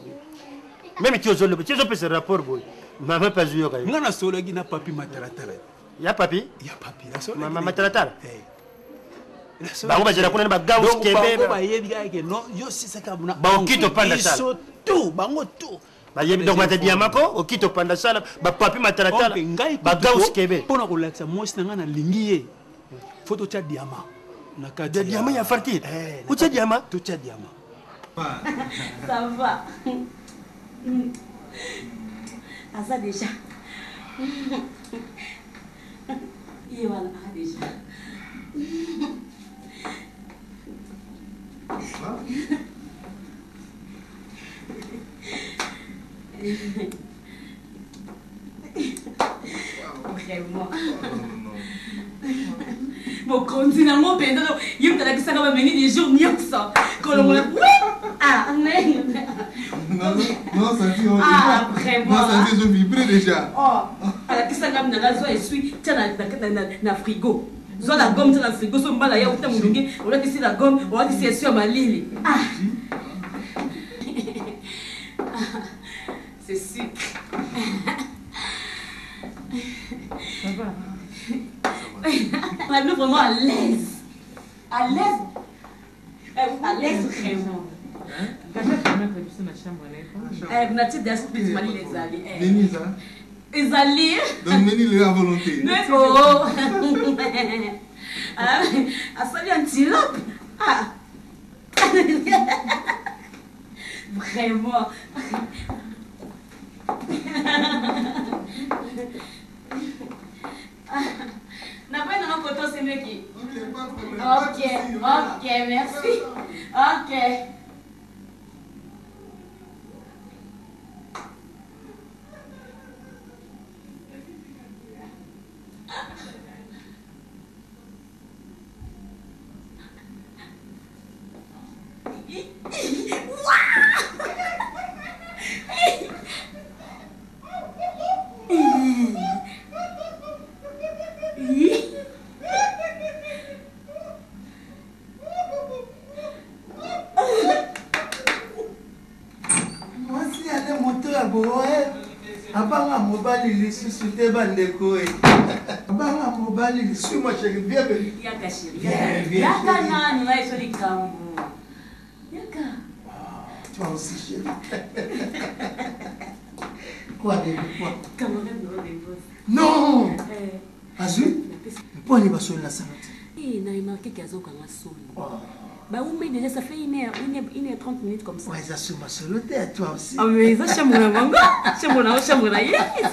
même ti ozolo ti ozo pesa rapport boy mama pas yo kai ngana solo gi na papi mataratara. Ya papi? Ya papi. La sola. Mama mataratara. Bango bajela kuna ba gaus kebe. Bango ba yebi ga ke no yo sisa ka buna. Ba okito panda sala. Iso tu bango tu. Ba yebi donc mata diamako okito panda sala ba papi mataratara. Ba gaus kebe. Pona ko laksa mosi na lingi ye. Photo cha diama. Na ka diama ya farti. Ou cha diama? Tu cha diama. Ça va. Ah ça déjà. Et voilà, déjà. Vraiment. mokonzi na ngo penda yo mtala kisaka ba meni des jours nyoksa kolongola ah mais non ça dit ah vraiment non ça dit je vibrais déjà oh ala kisaka mna gazo esui tana na frigo zo la gomme tana frigo so mbala ya uta mulungi ola kisi la gomme ola kisi esui malili ah c'est sucre ça va on est vraiment à l'aise. À l'aise. À l'aise vraiment. Vous n'avez pas de mali les alliés. Denise, les alliés. donc Méni à volonté. Mais oh. Ah, ça vient antilope. Ah. Vraiment. N'a pas une photo, c'est mieux qui. Ok, merci. Ok. Abanga mobali lisusu te bandeko abanga mobali lisusu ma chérie viens venir yaka chérie yaka nani na iso likambo yaka toi aussi chérie quoi bébé quoi comment même non azui pour les basons la santé na remarqué qu'azo kanga solo bah oui déjà ça fait 1h30 minutes comme ça ouais ça sur ma solo tête toi aussi ah mais ça chambre mango chambre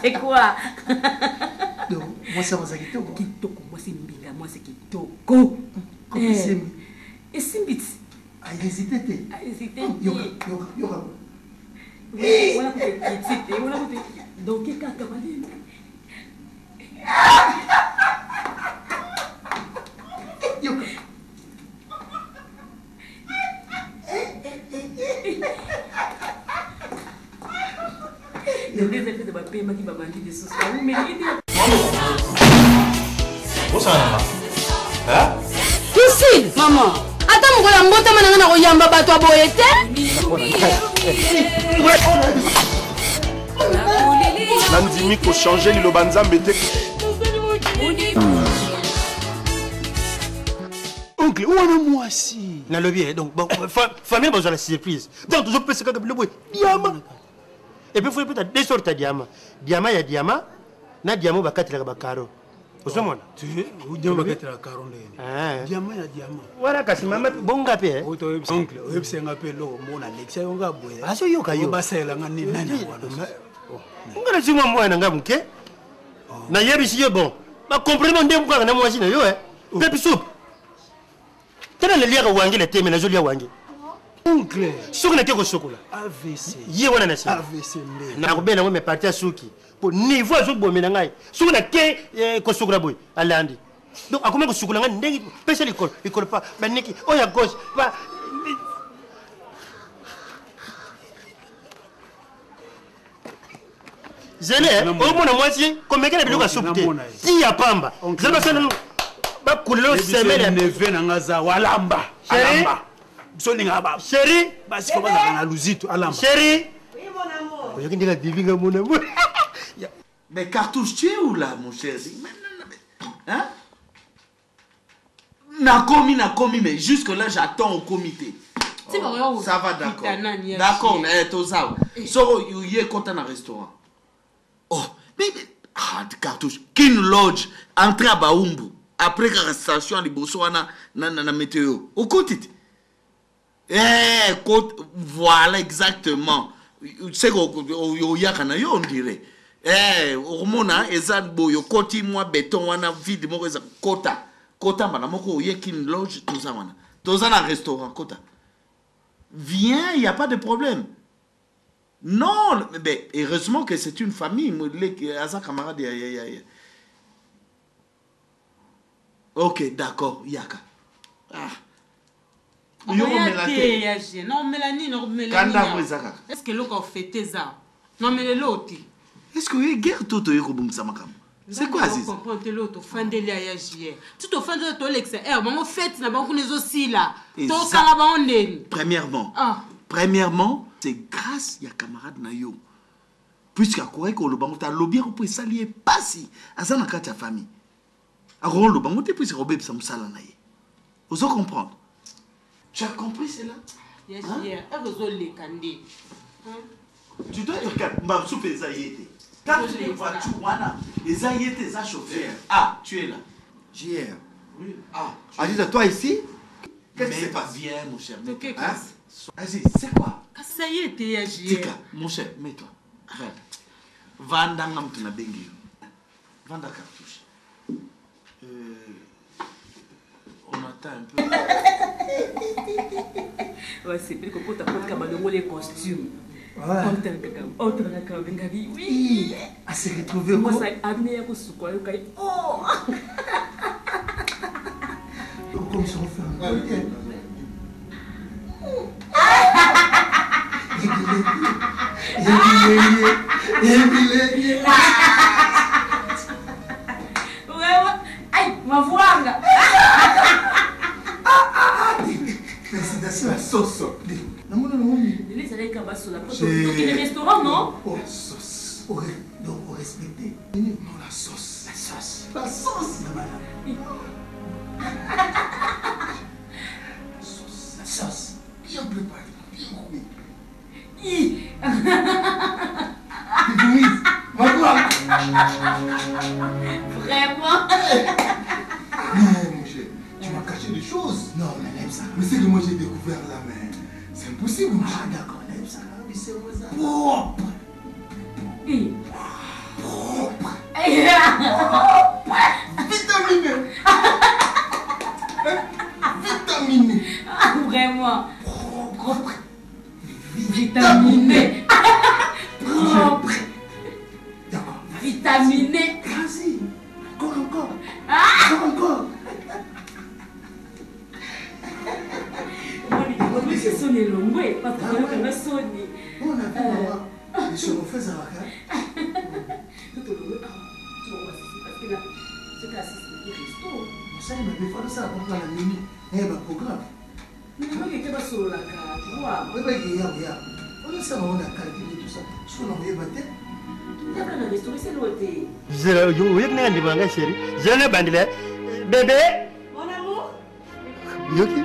c'est quoi donc moi ça va kitoko kitoko moi c'est mbinga moi c'est kitoko comme c'est et simbit ah hésité yoka voilà que voilà donc kaka kabali yoka Lucille, maman, ata mokola mbotama nanga na koyamba bato ya boye te. nandimi kochange liloba nzambe te oncle wana mwasi nalobi donc famille bazwa la surprise donc tozopesa kaka biloko diama et puis faut peut-être deux sortes de diama diama ya diama na diama bakatelaka bakaro ozomona diama bakatelaka karo ndenge diama ya diama wana kasi mama bonga pe oncle oyebisenga pe loko mona lexia yonga boye aso yoka yo baselanga nini nani ngana zimwa mwana nga muke na yebisi yo bon ba comprenez ndem kwa na mwasi na yo pepi soup tena le liaka wangi le teme na zo lia wangi oncle soki na keko sokola AVC ye wana na sima AVC na kubena mo me parti suki po niveau zo bomena ngai soki na ke ko sokola boy alandi donc akoma ko sokola ngai ndenge pesa l'école pas baniki oya gauche pas zele omona mwasi komekela biloko soupe te ti ya pamba zele basana ba kulelo semele neve na ngaza walamba alamba soninga ba chérie basi ko bazaka na luzito alamba chérie oui mon amour oyo ndinga divinga mon amour mais cartouche tu es où là mon chéri hein nakomi mais jusque là j'attends au comité oh, ça va d'accord tozawa so you content na restaurant oh mais cartouche kin lodge entrée à Baumbu après la station de Botswana na météo au côté voilà exactement c'est que yakana yo on dirait hormona eza boyo koti moi béton wana vide moko eza kota bana moko yekin lodge toza na restaurant kota viens, il y a pas de problème. Non, mais heureusement que c'est une famille, à sa camarade Ok, d'accord, Yaka. Ah. Non, Mélanie, non, Mélanie. Est-ce que l'eau a fait ça? Non, mais l'autre. Est-ce que vous avez guerre tout au Yoko Samakam? C'est quoi, Ziz? Tu l'autre, fin de l'IAJR. Tu te fais de l'extérieur. Bon, fait, n'a pas qu'on aussi là. Premièrement, c'est grâce à camarade Nayo. Puisque à quoi que le banc a lobby pour s'allier pas si à ça n'a qu'à ta famille. Alors le banc puisse rober ça m'salanaye. Vous allez comprendre. Tu as compris cela? Yes, hier, elle vous a les candés. Tu dois regarder, ma soupe est aïetée. Quand tu les vois, tu vois là, les aïetés, les chauffeurs. Ah, tu es là. JR. Oui. Ah, Aziz, toi ici? Qu'est-ce qui se passe? Viens, mon cher. Aziz, c'est quoi? Ça y est, t'es JR. Tika, mon cher, mets-toi. Vanda ngam tuna bengi. Vanda cartouche. On attend un peu. Ouais, c'est plus que quand t'as pas les costumes. Ouais. Oui. À se retrouver. Moi, ça a amené à quoi. Oh. Comme ça, on fait un ma voix. Félicitations à sauce. Les restaurants, non? Oh, sauce. Donc, on respecte. Non, la sauce. La sauce. La sauce, la sauce. Bien préparée, bien roulée. Vraiment? Non, mon cher, tu m'as caché des choses. Non, mais n'aime ça. Mais c'est que moi j'ai découvert là, mais c'est impossible. Ah, d'accord, n'aime ça. C'est propre. Propre. Vitaminé. Vitaminé. Vraiment. Propre. Vitaminé. Propre. D'accord. Vitaminé. Vas-y. Encore. Encore. Moi, c'est sonné longue, parce que on a sonné. On a vu, les choses fait ça, ça, il m'a fait ça pour la nuit. Et ma programme. Mais moi, je suis sur la carte. Oui, on a ça, on a calculé tout ça. Ce qu'on a envoyé ma tête. Il y a un restaurant, c'est l'autre. Bébé. Mon amour. Yoki.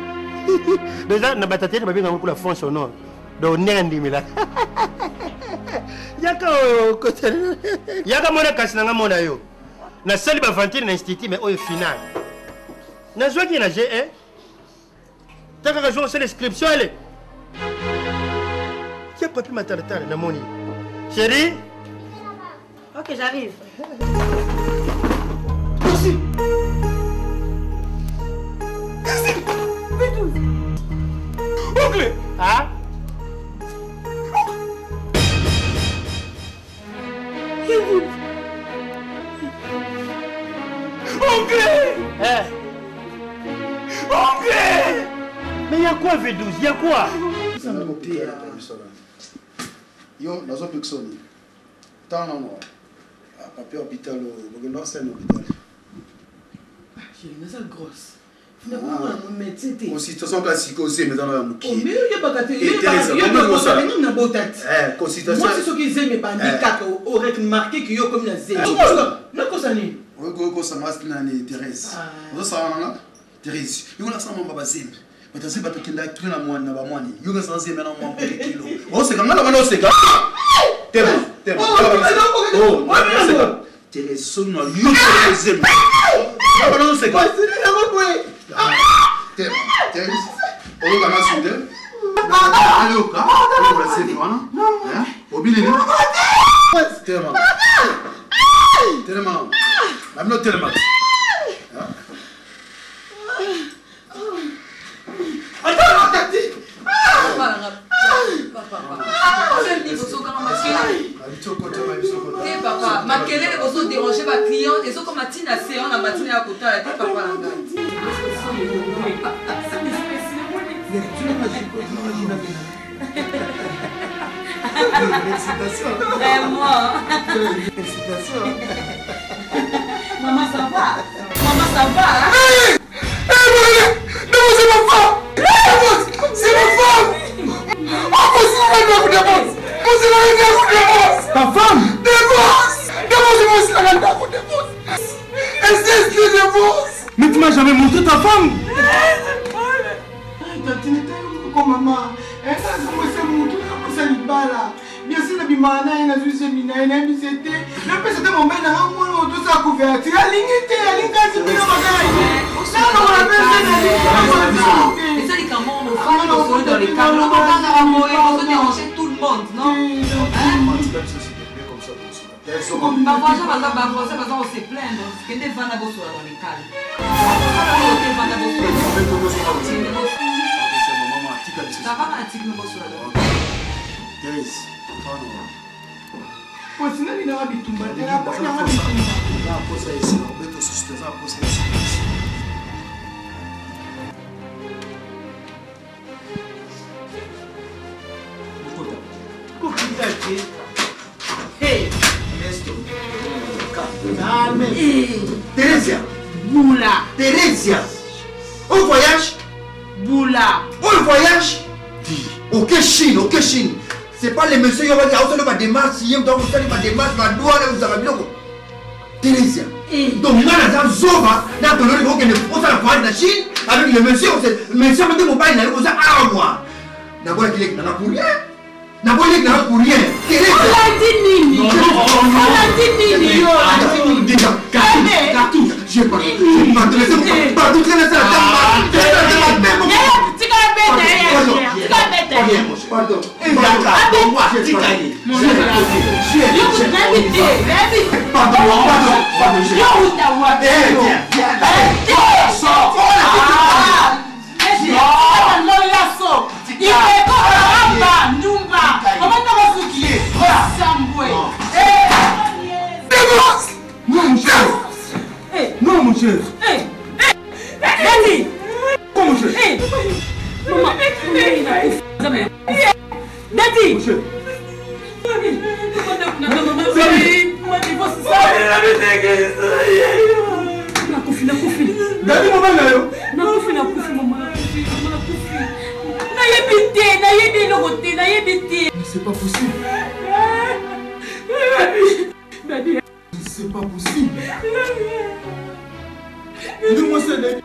Déjà, na batatière, ma bien la France au nord. Donc, n'endi mila. Yaka mona kasi nanga mona yo. Na sali ba vantine na institut mais au final. Na joie qui na G1. T'as qu'à jouer sur l'inscription elle. Qui a pas pu m'attendre na moni. Chérie. Ok, j'arrive. Merci. Oncle. Ah. Oncle. Oncle. Mais y a quoi V12? Y a quoi? Yo, nazo pixoni. Tana mo. Papier hôpital au Bogenda c'est l'hôpital. J'ai une salle grosse. Finalement, mon médecin était. Aussi, de toute façon, classique aussi, mais dans la mouki. Oh, mais il n'y a pas qu'à te dire. Il y a pas de consultation. Moi, c'est ce qu'ils aiment, mais pas handicap. Aurait marqué qu'il y a comme la zéro. Non, quoi ça n'est? Oui, ça m'a dit Thérèse. Vous savez, Thérèse, il y a un sang de bazim. Mais tu sais pas que tu as tout le monde dans le monde. Il y a un sang de maintenant moins pour les kilos. Oh, c'est quand même là, c'est quand même. T'es bon. Oh, c'est quand Thérèse, son nom, il y a un sang de non, c'est quoi? Thérèse, on va la souder. Allez au cas, on va la série, voilà. Au billet. Tellement. Tellement. I'm not tellement. Papa, ma quelle est votre déranger ma client et ce comme matin à séance la matinée à côté à la tête papa là. Félicitations. Vraiment. Félicitations. Maman, ça va? Maman, ça va? Non, c'est ma femme. C'est ma femme. Ta femme? Mais tu m'as jamais montré ta femme. Maman, bien sûr, la bimana est dans une séminaire, elle a mis c'était. Le père c'était mon bel à moi, tout ça couverture. La ligne était, la ligne quasi bien et ça, les camons, nos femmes, on se dans les câbles, on va se déranger tout le monde, non? Parfois, on se plaint, parce que des vannes à bosser dans les câbles. Ça va, un petit peu bosser là. Thérèse, Thérèse, Boula. Thérèse, au voyage. Boula. Au voyage. Ok Chine. C'est pas les messieurs qui ont fait des démarches, qui ont fait des démarches, vous avez bien. Thérèse. Donc, nous avons Zova, nous avons fait la Chine, avec les messieurs, les messieurs ont dit que mobile, nous avons moi. Nous avons dit que nous avons pour rien. Nous avons dit que nous avons pour rien. Thérèse. On a dit Nini. On a dit Nini. Cartouche. Je vais pas. Partout, tu es pardon. Non, mon cher. Comment je Maman, Daddy! C'est pas possible. C'est pas possible. Dis-moi ça, Daddy.